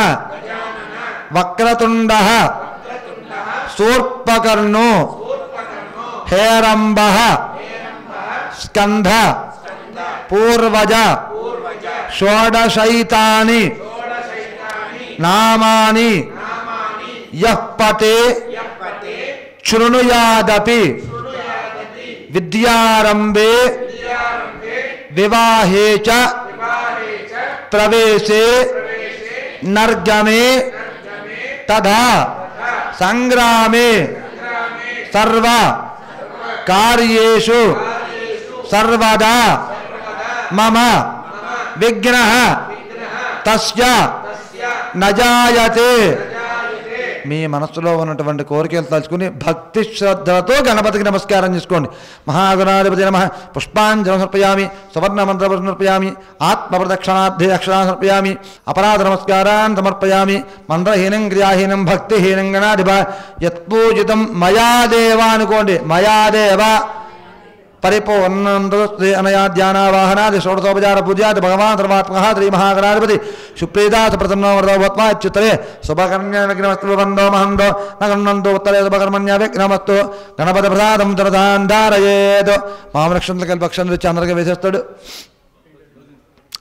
వక్రతుండ శూర్పకర్ణో హేరంబ స్కంధ పూర్వజ షోడశైతాని నామాని యః పటే శృణుయాదపి విద్యారంభే వివాహే చ ప్రవేశే నర్గమే తథా సంగ్రామే సర్వ కార్యేషు సర్వదా మమ విఘ్నః తస్య నజాయతే. మీ మనస్సులో ఉన్నటువంటి కోరికలు తలుచుకుని భక్తి శ్రద్ధలతో గణపతికి నమస్కారం చేసుకోండి. మహాగణాధిపతి నమః. పుష్పాంజలి సమర్పయామి, సువర్ణ మంత్ర సమర్పయామి, ఆత్మప్రదక్షిణార్థి అక్షరాన్ని సమర్పయామి, అపరాధ నమస్కారాన్ని సమర్పయామి. మంత్రహీనం క్రియాహీనం భక్తిహీనం గణాధిప యత్పూజితం మయా దేవ అనుకోండి. మయా దేవ పరిపూర్ణంతో శ్రీ అనయా ధ్యానావాహనాది షోడశోపచార పూజాది భగవాన్ సర్వాత్మక శ్రీ మహాగణాధిపతి సుప్రీతా సుప్రసన్నో వరదో భూత్వా ఇచ్యుత్తరే శుభకర్మ్య విఘ్నమస్తు బంధో మహంతో నగన్నంతో ఉత్తరే శుభకర్మణ్య విఘ్నమస్తు. గణపతి ప్రసాదం తరదాంధారయేత్. మామలక్షణులు కలిపి అక్షంతులు ఇచ్చి అందరికీ వేసేస్తాడు.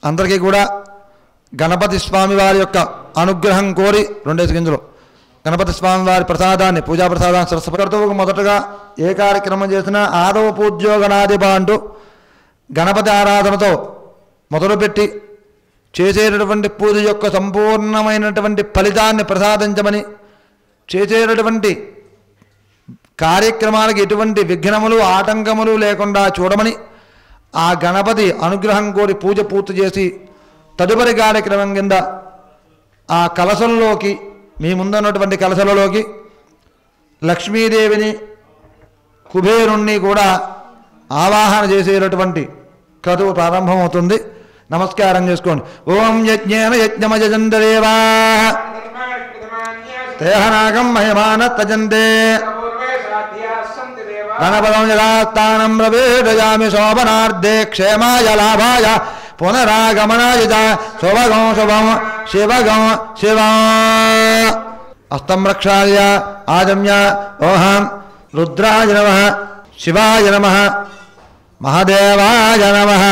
అందరికీ కూడా గణపతి స్వామి వారి యొక్క అనుగ్రహం కోరి 2 గింజలు గణపతి స్వామి వారి ప్రసాదాన్ని పూజా ప్రసాదాన్ని సరస్వతువుకు మొదటగా ఏ కార్యక్రమం చేసినా ఆదవ పూజ్యో గణాధిప అంటూ గణపతి ఆరాధనతో మొదలుపెట్టి చేసేటటువంటి పూజ యొక్క సంపూర్ణమైనటువంటి ఫలితాన్ని ప్రసాదించమని, చేసేటటువంటి కార్యక్రమాలకు ఎటువంటి విఘ్నములు ఆటంకములు లేకుండా చూడమని ఆ గణపతి అనుగ్రహం కోరి పూజ పూర్తి చేసి తదుపరి కార్యక్రమం కింద ఆ కలశంలోకి, మీ ముందున్నటువంటి కలశలలోకి లక్ష్మీదేవిని కుబేరుణ్ణి కూడా ఆవాహన చేసేటటువంటి క్రతువు ప్రారంభమవుతుంది. నమస్కారం చేసుకోండి. ఓం యజ్ఞేన యజ్ఞమజందేవా తేహనాగం మహిమాన తజంతే గణపదం యథాస్థానం ప్రవేశయామి శోభనార్థే క్షేమాయ లాభాయ పునరాగమనాయ శుభగం శుభం శివగం శివ. హస్తం రక్షాయ ఆజమ్య ఓహం రుద్రాయ నమః, శివాయ నమః, మహాదేవాయ నమః.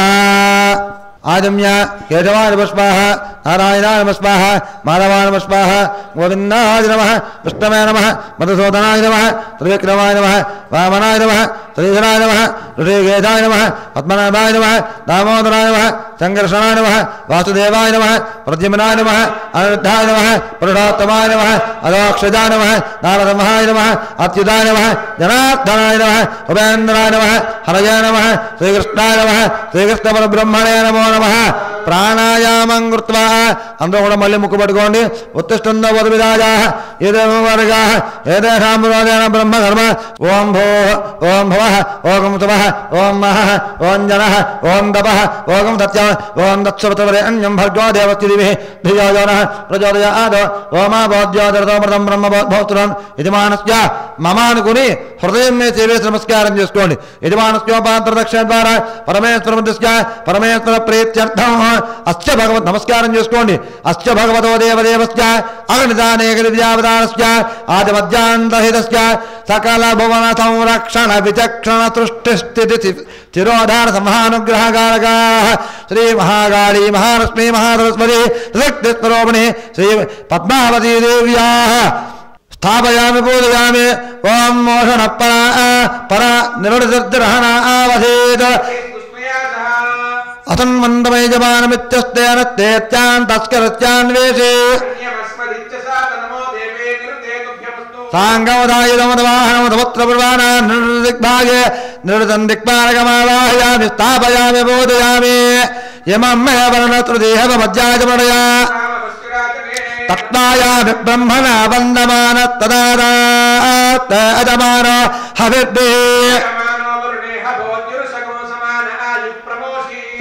ఆజమ్య కేశవాయ నమః స్వాహ, నారాయణాయ నమః స్వాహ, మాధవాయ నమః స్వాహ, గోవిందాయ నమః, విష్ణవే నమః, మధుసూదనాయ నమః, త్రివిక్రమాయ నమః, వామనాయ నమః, శ్రీధరాయ నమః, ఋషికేశాయ నమః, పద్మనాభాయ నమః, దామోదరాయ నమః, సంకర్షణాయ నమః, వాసుదేవాయ నమః, ప్రద్యుమ్నాయ నమః, అనిరుద్ధాయ నమః, పురుషోత్తమాయ నమః, అదోక్షజాయ నమః, నారసింహాయ నమః, అచ్యుతాయ నమః, జనార్దనాయ నమః, ఉపేంద్రాయ నమః, హరయ నమః, శ్రీకృష్ణాయ నమః, శ్రీకృష్ణ పరబ్రహ్మణే నమో నమః. ప్రాణాయామం కృత్వా అందరూ కూడా మళ్ళీ ముక్కు పట్టుకోండి. ఉత్తిష్టందో వధువిరాజా ఏదేమో వర్గా ఏదేషాం బ్రహ్మ కర్మ. ఓం భో ఓం భవ ఓం శుభః ఓం మహః ఓం జనః ఓం తపః ఓం సత్యం ఓం దత్సవతవరేణ్యం భర్గో దేవస్య దివిః ధియో యో నః ప్రచోదయాత్ ఓమా భోజ్యోతిరతోమృతం బ్రహ్మభోత్రం యజమానస్య మమ అనుకుని హృదయం మీద చేసి నమస్కారం చేసుకోండి. యజమానస్యోపాంతర దక్షిణ ద్వారా పరమేశ్వరముద్దిశ్య పరమేశ్వర ప్రీత్యర్థం అస్య భగవత్ నమస్కారం చేసుకోండి. అస్య భగవతో దేవదేవస్య అగణితానేక దివ్యావతారస్య ఆదిమధ్యాంతహితస్య సకల భువన సంరక్షణ విచక్షణ సృష్టి స్థితి చిరోధార సంహానుగ్రహకారకా శ్రీ మహాకాళీ మహాలక్ష్మీ మహాసరస్వతి శక్తి స్వరూపిణి శ్రీ పద్మావతీ దేవ్యా స్థాపయామి పూజయామి. ఓం మోషణ పర నిరుడిర్హణావధేత్ అతన్మందమైజమానమిత్యస్తేనస్తేత్యాన్ తస్కరత్యాన్వేషే సాంగమదాయుధమదవాహనమదవత్రపుర్వాణ నిరుదిగ్భాగే నిరుదం దిక్పాలకమావాహయామి స్థాపయామి బోధయామి. యమం మే వర్ణతృదేహమజ్జాయమడయా తత్వాయామి బ్రహ్మణ వందమాన తదారాత్ అజమాన హవిర్భిః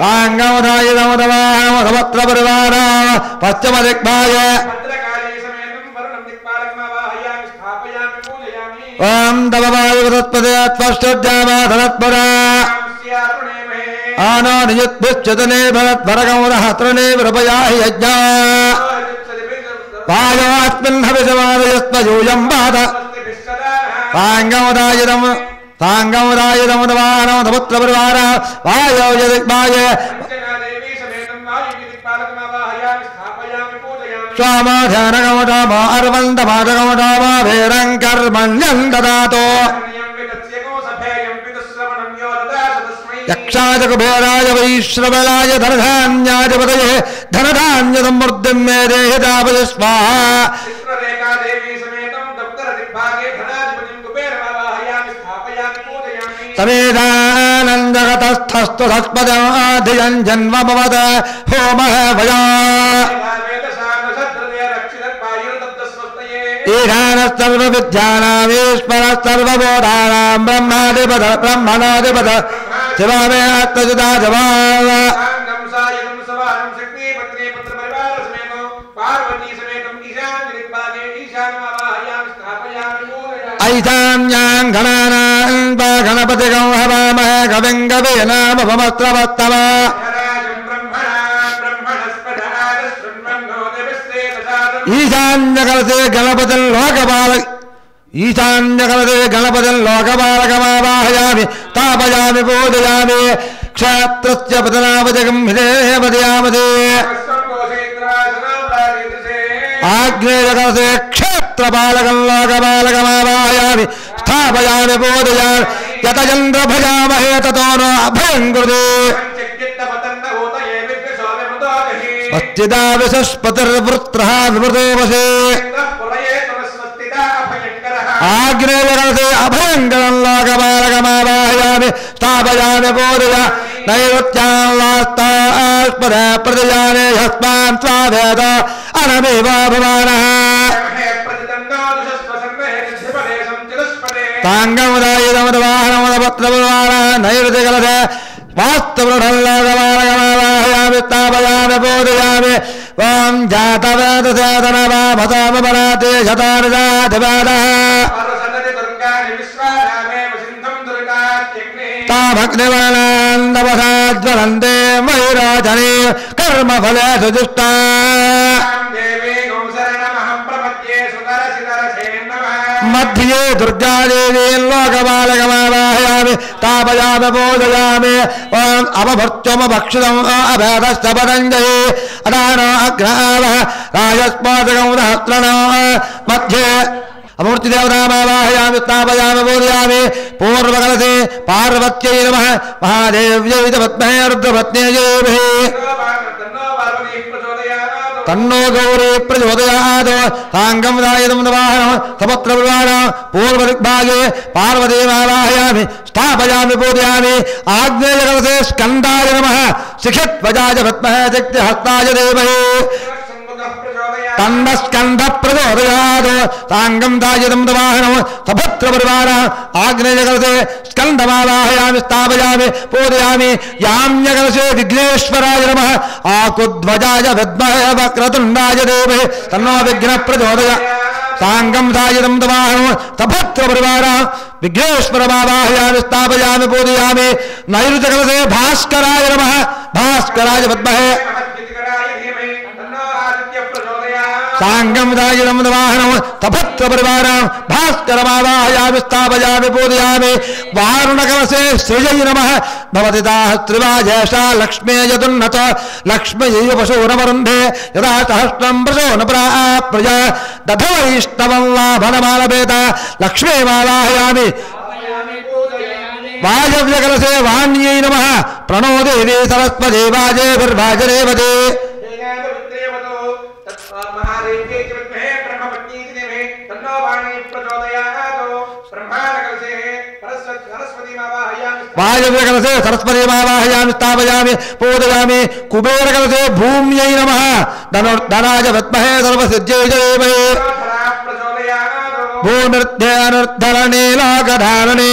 సాంగమదాయుధమదవాహనమదవత్రపుర్వాణ పశ్చిమ దిగ్భాగే ఓం తవవాయుగతత్పదే త్వష్టోద్యామాధనత్పరా ఆనో నియుద్భిశ్చతనే భరద్భరగౌరహత్రనే విరపయాహి యజ్ఞా వాయోస్మిన్ హవిషమాదయస్త్వయూయం బాధ సాంగమదాయుధమదవాహనమదపుత్రపుర్వాణ వాయో యదిగ్భాగే స్వామాధ్యానగమటామో అర్వంతమాదగమటామో భేరం కర్మణ్యం దదాతో యక్షాయ కుబేరాయ వైశ్రవణాయ ధనధాన్యాధిపతయే ధనధాన్య సమృద్ధిం మే దేహి తాపయ స్వాహా. సమేధానందగతస్థస్తు సత్పదాధియం జన్మభవత హోమః భయా ఈశానः సర్వవిద్యానామీశ్వరः సర్వబోధానాం బ్రహ్మాధిపత బ్రహ్మణాధిపత శివమే ఆత్మజితా జవావ ఐశాన్యాం గణానాం గణపతిగం హవామహే కవిం కవీనాముపమస్రవత్తమా ఈశాన్యకలసే గణపతిం లోకపాలకమావాహయామి స్థాపయామి పూజయామి క్షేత్రస్య పతనావజగం హిదేవదయామదే ఆగ్నేయకలసే క్షేత్రపాలకం లోకపాలకమావాహయామి స్థాపయామి పూజయామి యతచంద్ర భజామహే తతో నో అభయం కృతే స్వస్తిదా విశస్పతిర్వృత్రః విమృతో వశే ఆగ్నేయకలసే అభయంకరం లోకపాలకమావాహయామి స్థాపయామి పూజయ నైరుత్యాస్పద ప్రతిజానే యస్మాన్ స్వావేద అనమేవ భవానః తాంగముదాయుధముదవాహనముదపత్రముదవాన నైరుతికలసే వాస్తవృఢల్లోకపాలకమావాహయామి స్థాపయామి పూజయామి ఓం జాతవేదసేతనవాభతామపరాతే శతానుజాతివేదః తామగ్నివర్ణాన్నవసాజ్వలంతే మయూరాజనే కర్మఫలేషు దుష్టా మధ్యే దుర్గాదేవీ లోకపాలకమావాహయామి స్థాపయామి పూజయామి ఓం అపభృత్యమభక్షితం అభేదశ్చ పతంజలి అదానో అగ్రావః రాజస్పాదకం సహస్రనో మధ్యే అమూర్తిదేవతామావాహయామి స్థాపయామి పూజయామి పూర్వకలసే పార్వత్యై నమః మహాదేవ్యై చ పద్మహే రుద్రపత్న్యై దేవీ తన్నో గౌరీ ప్రచోదయాత్ సాంగం దాయదం వాహనం సపత్రవాహనం పూర్వదిగ్భాగే పార్వతీమావాహయామి స్థాపయామి పూజయామి ఆగ్నేయకలసే స్కందాయ నమః శిఖిత్వజాయ పద్మహే శక్తిహస్తాయ దేవహే తన్నస్కంద ప్రచోదయాత్ సాంగం దాయదం వాహనం సపత్రపరివార ఆగ్నేయకలసే స్కందమావాహయామి స్థాపయామి పూజయామి యామ్యకలసే విఘ్నేశ్వరాయ నమః ఆకుధ్వజాయ విద్మహే వక్రతుండాయ దేవహే తన్నో విఘ్న ప్రచోదయ సాంగం దాయదం వాహనం సపత్రపరివార విఘ్నేశ్వరమావాహయామి స్థాపయామి పూజయామి నైరుతికలసే భాస్కరాయ నమః భాస్కరాయ విద్మహే సాంగం దాయదం వాహనం సపత్రపరివార భాస్కరమావాహయామి స్థాపయామి పూజయామి వారుణకలసే శ్రియై నమః భవతి తాః త్రివాజేషా లక్ష్మే యదున్నత లక్ష్మయైవ పశూనమరుంధే యదా సహస్రం ప్రసోన ప్రజ దధవైష్ణవం లాభనమాలభేత లక్ష్మీమావాహయామి వాయవ్యకలసే వాణ్యై నమః ప్రణో దేవీ సరస్వతి వాజేభిర్వాజరేవతే వాయవ్యకలసే సరస్వతీమావాహయామి స్థాపయామి పూజయామి కుబేరకలసే భూమ్యై నమః ధనాయ విద్మహే సర్వసిద్ధ్యై దేవహే భూనిర్ధరణే లోకధారణే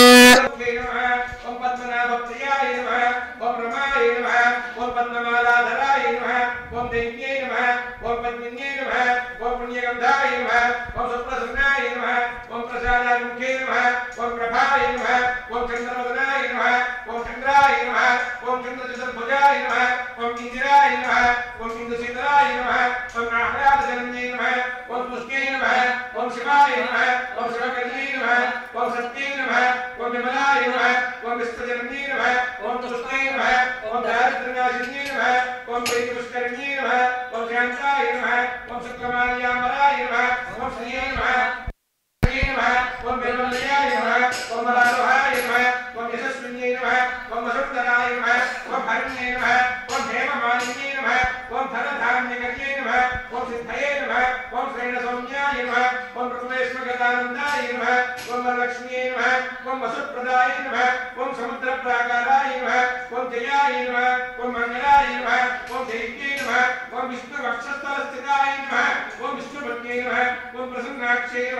Om Vishnu Vakshasthala Sthitaye Namaha. Om Vishnu Bhatye Namaha. Om Prasannakshaye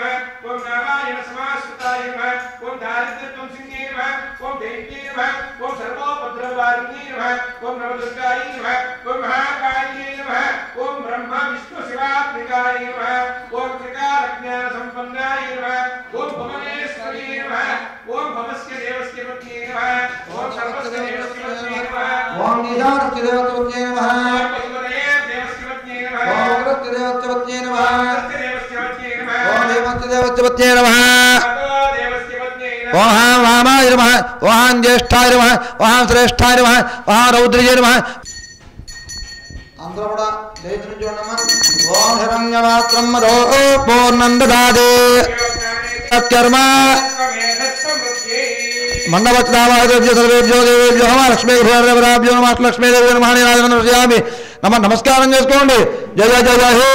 जयन्ती नमः ओम सर्वोपद्रववारिणी नमः ओम नवदुर्गायै नमः ओम महाकाल्यै नमः ओम ब्रह्मा विष्णु शिवात्मिकायै नमः ओम त्रिकालज्ञानसम्पन्नाय नमः ओम भुवनेश्वरी नमः ओम भवस्य देवस्य पत्न्यै नमः ओम सर्वस्य देवस्य पत्न्यै नमः ओम निधानस्य देवस्य पत्न्यै नमः देवस्य पत्न्यै नमः ओम अग्रस्य देवस्य पत्न्यै नमः देवस्य पत्न्यै नमः ओम हेमस्य देवस्य पत्न्यै नमः देवस्य पत्न्यै नमः ओम वामाय नमः ओम ज्येष्ठाय नमः ओम श्रेष्ठाय नमः ओम रौद्रये नमः అందరూ కూడా దైత్యం చూడమ్మా ఓం హిరణ్యమాత్రం మదో పూర్ణం దదాదే కర్మ మండపత్రావాదేభ్యో సర్వేభ్యో దేవేభ్యో మహాలక్ష్మీ గృహదేవరాభ్యో నమః దేవి నమః నమస్కారం చేసుకోండి జయ జయ హే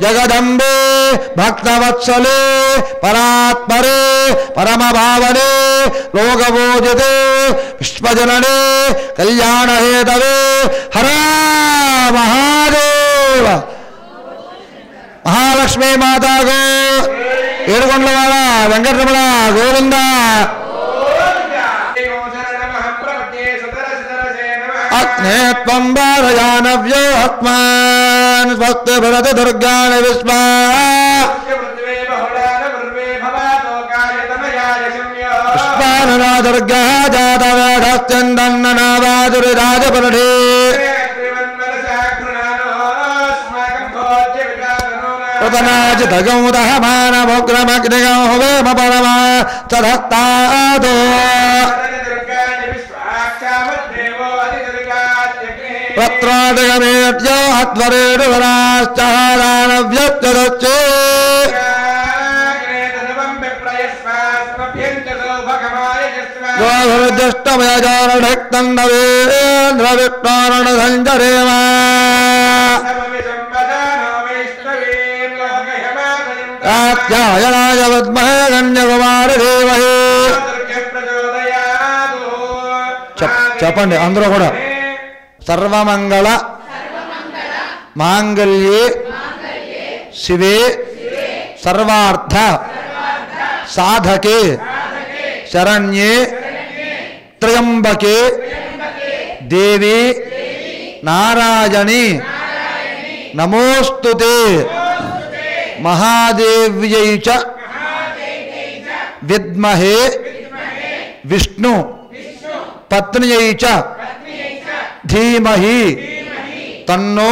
జగదంబే భక్తవత్సలే పరాత్పరే పరమభావనే లోకబోధితే విశ్వజననే కళ్యాణహేతవే హర మహాదేవ మహాలక్ష్మీ మాతాకు ఏడుకొండలవాడ వెంకటరమణ గోవింద అగ్నే త్వం భారయానవ్యో ఆత్మాన్ స్వస్తి భరతి దుర్గాని విశ్వా విశ్వాననా దుర్గా జాతవేఢశ్చందన్ననావాదురి రాజపరఢే ప్రతనాజితగౌదహ మానమోగ్రమగ్నిగౌ వేమ పరమా తదత్తాదో పత్రాదిగమేభ్యో హత్వరేడు వరాశ్చారానవ్యచ్చదచ్చే గోధుర్జష్టమయజారణక్తండవేంద్ర విష్ణోరణ సంజరేమా కాత్యాయనాయ విద్మహే కన్యకుమారదేవహే చెప్పండి అందరూ కూడా సర్వమంగళ మాంగళ్యే శివే సర్వార్థ సాధకే శరణ్యే త్రయంబకే దేవి నారాయణి నమోస్తుతే మహాదేవ్యై చ విద్మహే విష్ణు పత్న్యై చ ధీమహి తన్నో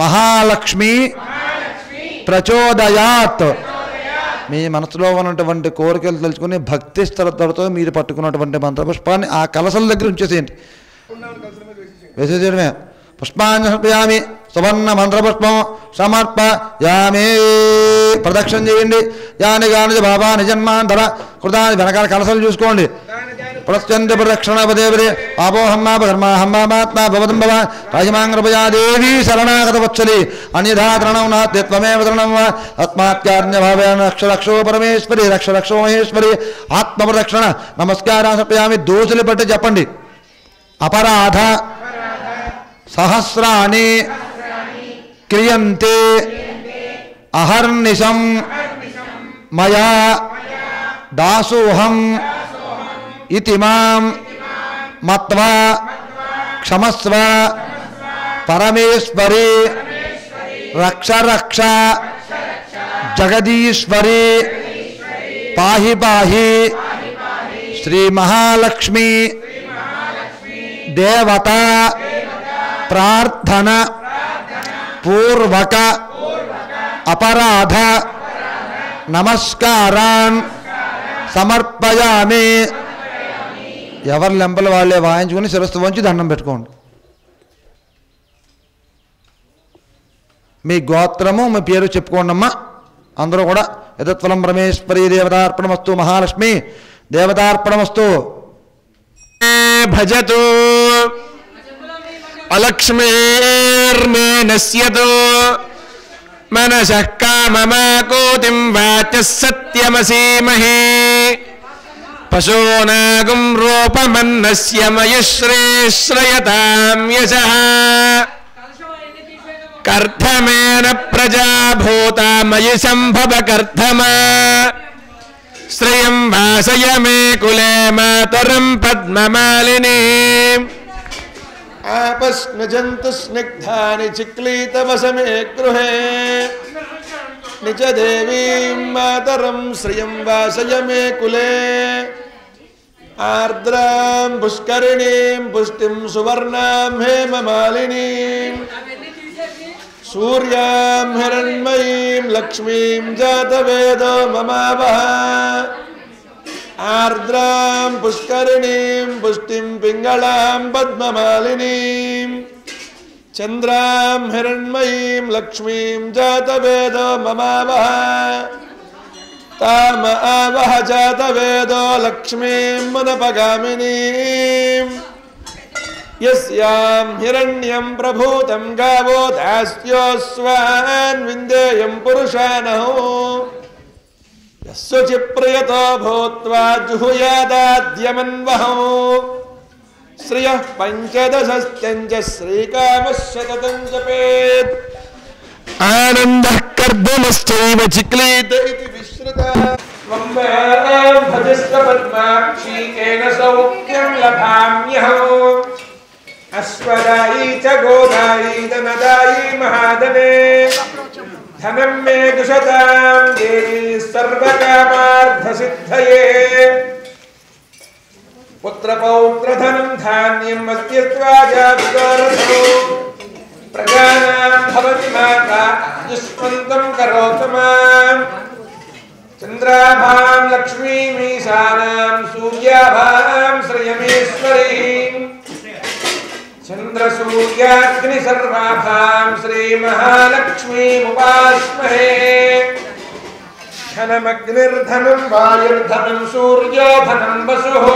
మహాలక్ష్మి ప్రచోదయాత్. మీ మనసులో ఉన్నటువంటి కోరికలు తెలుసుకుని భక్తి శ్రద్ధలతో మీరు పట్టుకున్నటువంటి మంత్రపుష్పాన్ని ఆ కలసల దగ్గర ఉంచేసేయండి. వేసేసేయడమే. పుష్పాన్ని సమర్పయామి. సువర్ణ మంత్రపుష్పం సమర్పయామి. ప్రదక్షిణ చేయండి. యాని గాని బాబా నిజన్మాంతర కృతాన్ని వెనకాల కలసలు చూసుకోండి. ప్రత్యంత ప్రదక్షిణపదేవరే పాపోహమ్మాపకర్మాహమ్మాత్మా భవతం భవ రాజమాంగ్రపయా దేవీ శరణాగత వత్సలి అన్యథాతరణం నాత్యత్వమేవ తరణం వా ఆత్మాత్యార్ణ్యభావేన రక్షరక్షో పరమేశ్వరి రక్షరక్షో మహేశ్వరి ఆత్మప్రదక్షిణ నమస్కారం సమర్పయామి. దోషులు పట్టి చెప్పండి. అపరాధ సహస్రాణి క్రియంతే అహర్నిశం మయా దాసోహం ఇతి మాం మత్వా క్షమస్వ పరమేశ్వరి రక్ష రక్ష జగదీశ్వరి పాహి పాహి శ్రీ మహాలక్ష్మి దేవత ప్రార్థన పూర్వక అపరాధ నమస్కారాన్ సమర్పయామి. ఎవరి లెంపలు వాళ్ళే వాయించుకుని శిరస్సు వంచి దండం పెట్టుకోండి. మీ గోత్రము మీ పేరు చెప్పుకోండి అమ్మా. అందరూ కూడా యథత్ఫలం పరమేశ్వరీ దేవతార్పణమస్తు మహాలక్ష్మి దేవతార్పణమస్తు. భజతు అలక్ష్మీర్మే నశ్యతు మనసః కామమాకోతిం వాచః సత్యమసీమహే పశూనాగం రూపమన్నస్య మయుశ్రేశ్రయతాం యశః కర్ధమేన ప్రజా భూతా మయి సంభవ కర్ధమా శ్రియం వాసయ మే కులే మాతరం పద్మమాలిని ఆపస్నజంతు స్నిగ్ధాని చిక్లీతవసమే గృహే నిజ దేవీం మాతరం శ్రియం వాసయ మే కులే ఆర్ద్రాం పుష్కరిణీం పుష్టిం సువర్ణాం హేమమాలినీం సూర్యాం హిరణ్మయీం లక్ష్మీం జాతవేదో మమావహ ఆర్ద్రాం పుష్కరిణీం పుష్టిం పింగళాం పద్మమాలినీం చంద్రాం హిరణ్మయీం లక్ష్మీం జాతవేదో మమావహ తామ ఆవహ జాతవేదో లక్ష్మీం మునపగామినీం యస్యాం హిరణ్యం ప్రభూతం గావో దాస్యోస్వాన్ విందేయం పురుషానహో యస్సుచి ప్రియతో భూత్వా జుహుయాదాద్యమన్వహో శ్రియః పంచదశస్త్యంచ శ్రీకామశతతం జపేత్ ఆనందః కర్దమశ్చైవ చిక్లీత ఇతి విశ్రుతా వందేం భజస్త పద్మాక్షి ఏన సౌఖ్యం లభామ్యహో అశ్వదాయీ చ గోదాయీ ధనదాయీ మహాధనే ధనం మే దుషతాం దేవీ సర్వకామార్థసిద్ధయే పుత్రపౌత్రధనం ధాన్యం మస్త్యత్వా జాతురథో ప్రజానాం భవతి మాతా యుష్మంతం కరోతు మాం చంద్రాభాం లక్ష్మీమీశానాం సూర్యాభాం శ్రియమేశ్వరీం చంద్రసూర్యాగ్ని సర్వాభాం శ్రీమహాలక్ష్మీముపాస్మహే ధనమగ్నిర్ధనం వాయుర్ధనం సూర్యో ధనం వసుః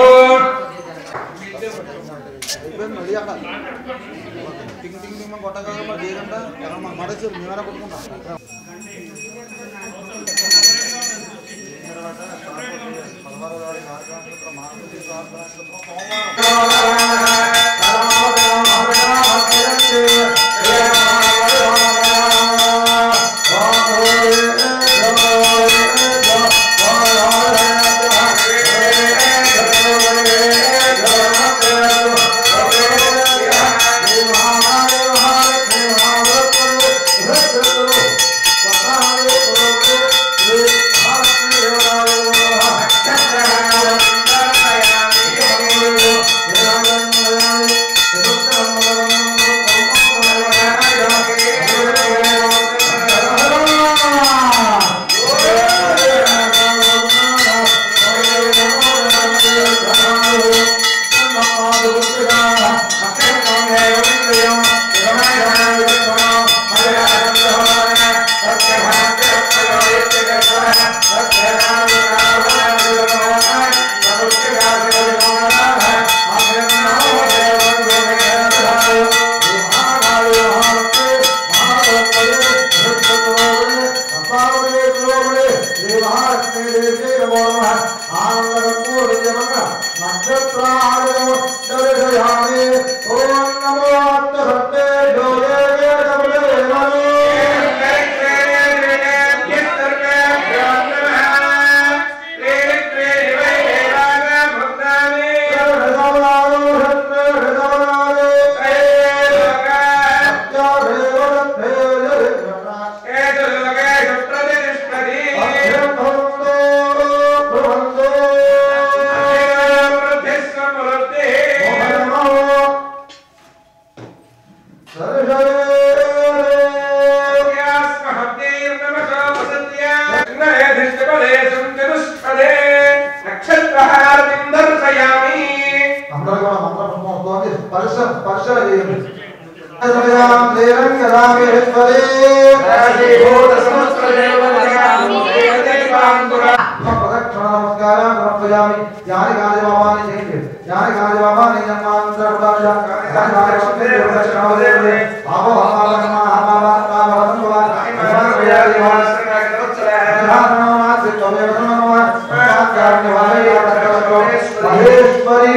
महेश्वरी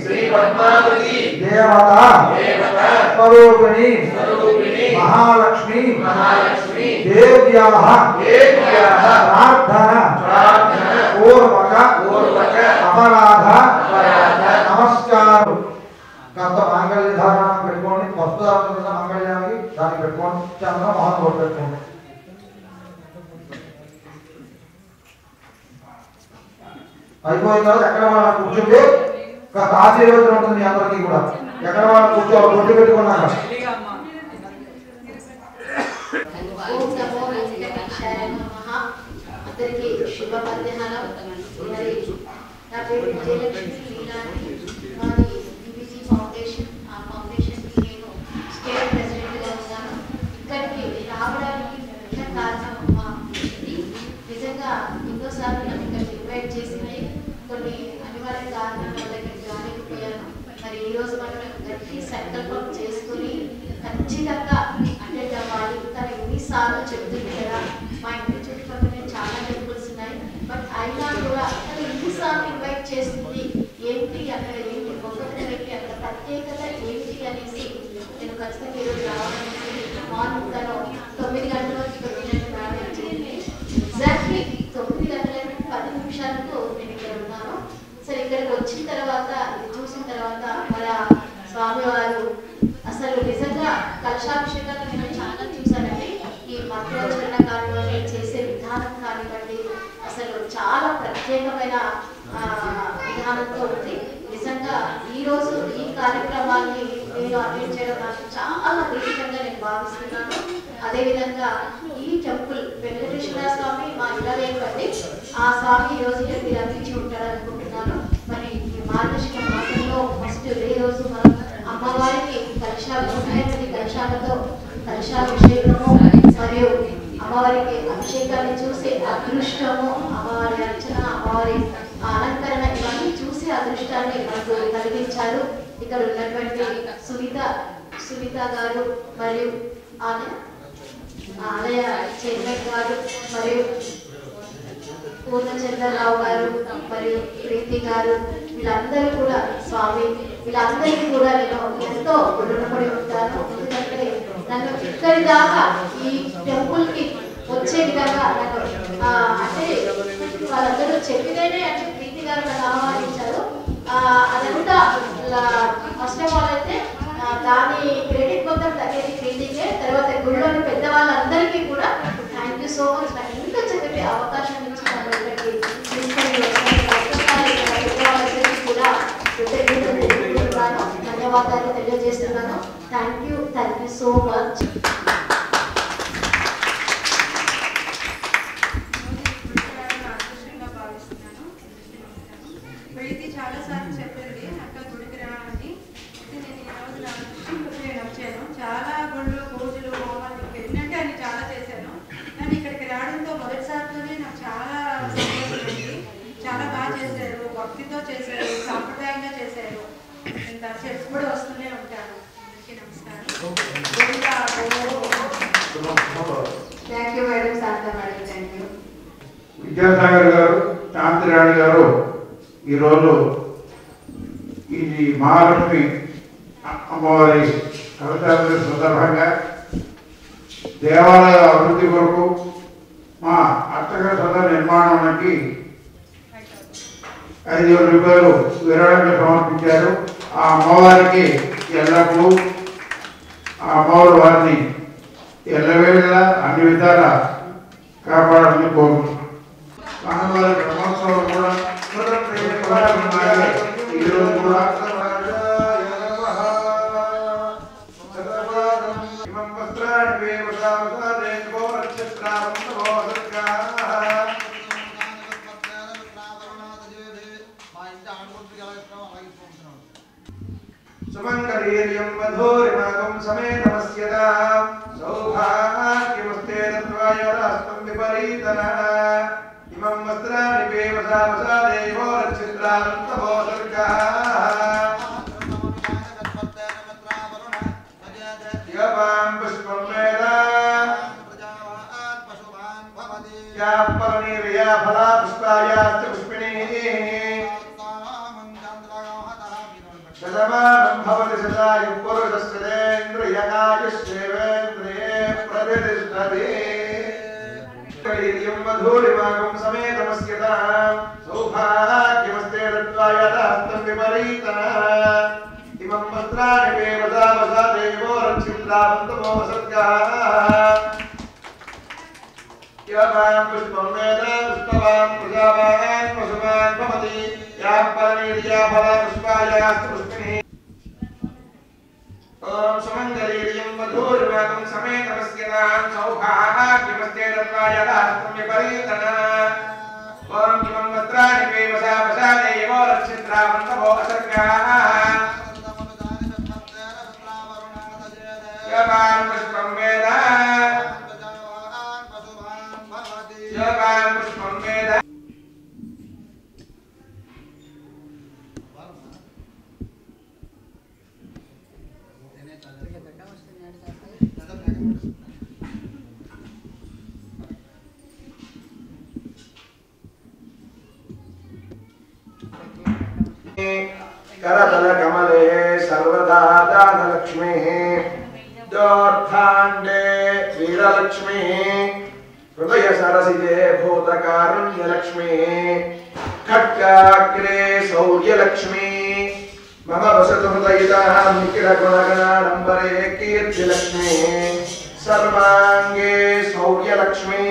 श्री पद्मावती देवता स्वरूपिणी महालक्ष्मी देव्याः प्रार्थना पूर्वक अपराध नमस्कार कांत मांगल्य धारण పెట్టుకోండి వస్తుదాన మంగళ్యానికి దాన్ని పెట్టుకోండి చంద్ర మోహన్ గోడ్ పెట్టుకోండి అయిపోయిన తర్వాత ఎక్కడ వాళ్ళ కూర్చుంటే కాస్త ఆశీర్వాదం ఉంటుంది అందరికీ కూడా ఎక్కడ వాళ్ళ కూర్చోవాలి కొట్టి పెట్టుకున్నాక అందరికీ శుభ మధ్యాహ్నం. మరి నా పేరు విజయలక్ష్మి లీలాని. మాది డిబిజీ ఫౌండేషన్. ఆ ఫౌండేషన్కి నేను స్టేట్ ప్రెసిడెంట్గా ఉన్నాను. ఇక్కడికి రావడానికి ముఖ్య కారణం మా ఇది నిజంగా ఎన్నోసార్లు నన్ను ఇక్కడికి ఇన్వైట్ చేసింది. కొన్ని అనివార్య కారణాల వల్ల ఇక్కడికి రాలేకపోయాను. మరి ఈరోజు మనం గట్టి సంకల్పం చేసుకుని ఖచ్చితంగా అటెండ్ అవ్వాలి. తను ఎన్నిసార్లు చెప్తుంది కదా, మా ఇంటి చుట్టుపక్కల చాలా టెంపుల్స్ ఉన్నాయి, బట్ అయినా కూడా తను ఎన్నిసార్లు ఇన్వైట్ చేస్తుంది, ఏంటి అక్కడ ఏంటి గొప్పతనానికి అక్కడ ప్రత్యేకత ఏంటి అనేసి నేను ఖచ్చితంగా ఈరోజు రావాలనేసి మార్నింగ్ తను 9 గంటలకు ఇక్కడ మేనేజ్ చేయండి. ఎగ్జాక్ట్లీ 9 గంటల 10 నిమిషాలకు నేను ఇక్కడ ఉన్నాను. సరే ఇక్కడికి వచ్చిన తర్వాత ఇది చూసిన తర్వాత మన స్వామివారు అసలు నిజంగా కలశాభిషేకాలు నేను చాలా చూశానండి. ఈ మంత్రోచ్చరణ కానివ్వండి, చేసే విధానం కానివ్వండి, అసలు చాలా ప్రత్యేకమైన విధానంతో ఉంది. నిజంగా ఈరోజు ఈ కార్యక్రమాన్ని నేను అటెండ్ చేయడం నాకు చాలా ప్రీతికంగా నేను భావిస్తున్నాను. అదేవిధంగా ఈ టెంపుల్ వెంకటేశ్వర స్వామి మా ఇళ్ళవేరు అండి. ఆ స్వామి ఈరోజు మీరు అందించి ఉంటారనుకుంటున్నాను. మరి ఈ మార్గశిర మాసంలో ఫస్ట్ డే రోజు మనం అమ్మవారికి కలశాలతో కలశాభిషేకము మరియు అమ్మవారికి అభిషేకాన్ని చూసి అదృష్టము, అమ్మవారి అర్చన, అమ్మవారి అలంకరణ ఇవన్నీ చూసి అదృష్టాన్ని మనకు కలిగించారు. ఇక్కడ ఉన్నటువంటి సునీత గారు మరియు ఆలయ చైర్మన్ గారు మరియు పూర్ణచంద్రరావు గారు మరియు ప్రీతి గారు, వీళ్ళందరూ కూడా స్వామి, వీళ్ళందరికీ కూడా నేను ఎంతో రుణపడి ఉంటాను. ఎందుకంటే నన్ను ఇక్కడి దాకా ఈ టెంపుల్ కి వచ్చే విధంగా నన్ను అంటే వాళ్ళందరూ చెప్పితేనే అంటే ప్రీతి గారు నన్ను ఆహ్వానించారు. అదంతా ఫస్ట్ ఆఫ్ ఆల్ అయితే దాని క్రెడిట్ మొత్తం తగ్గేది ప్రీతికే. తర్వాత గుడిలోని పెద్దవాళ్ళందరికీ కూడా థ్యాంక్ యూ సో మచ్. నాకు ఇంకా చదివే అవకాశం ఇచ్చి నన్ను ఇక్కడికి తీసుకొని పెద్దవాళ్ళందరికీ కూడా ధన్యవాదాలు తెలియజేస్తున్నాను. Thank you so much. Preeti చాలా సార్లు చెప్పింది అక్క గుడికి రాని. నేను ఈ రోజు నా దృష్టికి నేను వచ్చాను. చాలా గుళ్ళు పూజలు హోమాలు ఎన్నంటే అన్ని చాలా చేశాను. కానీ ఇక్కడికి రావడంతో మొదటిసారితోనే నాకు చాలా సంతోషమైంది. చాలా బాగా చేశారు, భక్తితో చేశారు, సాంప్రదాయంగా చేశారు. ఇంత ఎప్పుడు వస్తూనే ఉంటాను. అందరికీ నమస్కారం. Thank you madam, Shanta madam. Thank you. Vidyasagar గారు, శాంతిరాణి గారు ఈరోజు ఈ మహాలక్ష్మి అమ్మవారి కలశాల సందర్భంగా దేవాలయ అభివృద్ధి కొరకు మా అర్చక సభ నిర్మాణానికి 5,000 రూపాయలు విరాళంగా సమర్పించారు. ఆ అమ్మవారికి ఎల్లప్పుడూ ఆ అమ్మవారి వారిని ఎల్లవేళలా అన్ని విధాల కాపాడాలని కోరుకుంటున్నాం. అమ్మవారి బ్రహ్మోత్సవం కూడా ఈరోజు కూడా సుమంగళీర్యం వధూరిమాగం సమేతమస్యదాం సౌభాగ్యమస్తే తత్వాయోరాస్తం విపరీతనః ఇమం వస్త్రాణి వేవసావసా దేవో రక్షిత్రానంతభో దుర్గः యవాం పుష్పం వేద యాపరని निर्या फला पुष्पायाश्च पुष्पिणीः शतमानं भवति शतायुः पुरुषस्येन्द्रियकायुष्येवेन्द्रिये प्रतिष्ठते वीर्यं वधूरिमागं समेतमस्यतां सौभाग्यमस्ते दत्त्वा यथास्तं विपरीतः इमं पत्राणि वेवदावसा देवो रक्षित्रावन्तमो सद्गाः यवान् पुष्पं वेद पुष्पवान् प्रजावान् पशुवान् भवति याः फलनीर्या फला पुष्पायास्तु पुष्पिणीः ॐ सुमङ्गलीर्यं वधूर्वागं समेतमस्यतां सौभाग्यमस्ते दत्त्वा यथास्तं विपरीतः ॐ इमं वस्त्राणि वेवसा वसा देवो रक्षित्रावन्तमो असर्गाः यवान् पुष्पं वेद यवान् पुष्पं वेद करतल कमले सर्वदा दानलक्ष्मीः दोर्थाण्डे वीरलक्ष्मीः हृदय सरसिजे भूतकारुण्यलक्ष्मीः खड्गाग्रे शौर्यलक्ष्मी मम वसतु हृदयितः निखिलगुणगणाडम्बरे कीर्तिलक्ष्मीः सर्वाङ्गे शौर्यलक्ष्मी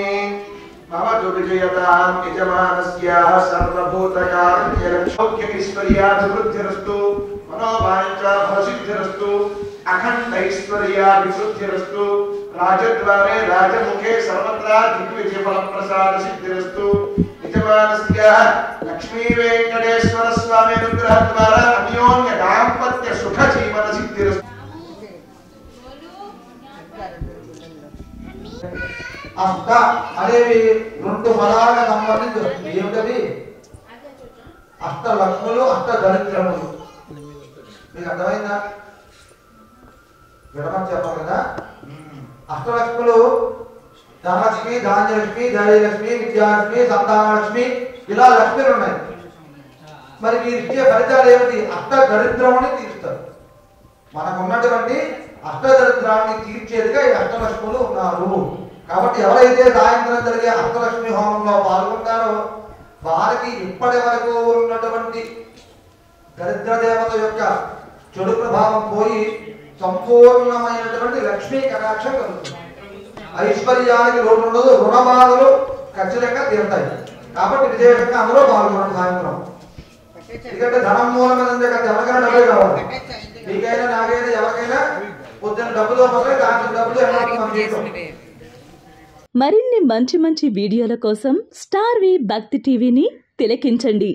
मम तु विजयतां यजमानस्याः सर्वभूतकारुण्यलक्ष्मीश्वर्याभिवृद्धिरस्तु मनोवाञ्छाफलसिद्धिरस्तु अखण्डैश्वर्याभिवृद्धिरस्तु राजद्वारे राजमुखे सर्वत्र दिग्विजयफलप्रसादसिद्धिरस्तु यजमानस्याः लक्ष्मीवेङ्कटेश्वर स्वामी अनुग्रहद्वारा अन्योन्य दाम्पत्य सुखजीवनसिद्धिरस्तु అష్ట అనేవి రెండు పదాలకు సంబంధించి ఏమిటవి అష్ట లక్ష్ములు అష్ట దరిద్రములు మీకు అర్థమైందా విడమని చెప్పాలి కదా అష్టలక్ష్ములు ధనలక్ష్మి ధాన్యలక్ష్మి ధైర్యలక్ష్మి విద్యాలక్ష్మి సంతానలక్ష్మి ఇలా లక్ష్మిలు ఉన్నాయి మరి మీరు ఇచ్చే ఫలితాలు ఏమిటి అష్ట దరిద్రముని తీరుస్తారు మనకు ఉన్నటువంటి అష్ట దరిద్రాన్ని తీర్చేదిగా ఈ అష్టలక్ష్ములు ఉన్నారు కాబట్టి ఎవరైతే సాయంత్రం జరిగే అష్టలక్ష్మి హోమంలో పాల్గొంటారో వారికి ఇప్పటి వరకు ఉన్నటువంటి దరిద్ర దేవత యొక్క చెడు ప్రభావం పోయి సంపూర్ణమైనటువంటి లక్ష్మీ కటాక్షం కలుగుతుంది ఐశ్వర్యానికి లోటు ఉండదు రుణ బాధలు ఖచ్చితంగా తీరుతాయి కాబట్టి విశేషంగా అందులో పాల్గొనండి సాయంత్రం ఎందుకంటే ధనం మూలమైనది కదా ఎవరికైనా డబ్బులు కావాలి మీకైనా నాకైనా ఎవరికైనా పొద్దున్న డబ్బులు వస్తే దాంట్లో డబ్బులు ఎక్కడ మరిన్ని మంచి మంచి వీడియోల కోసం స్టార్ వి భక్తి టీవీని తిలకించండి.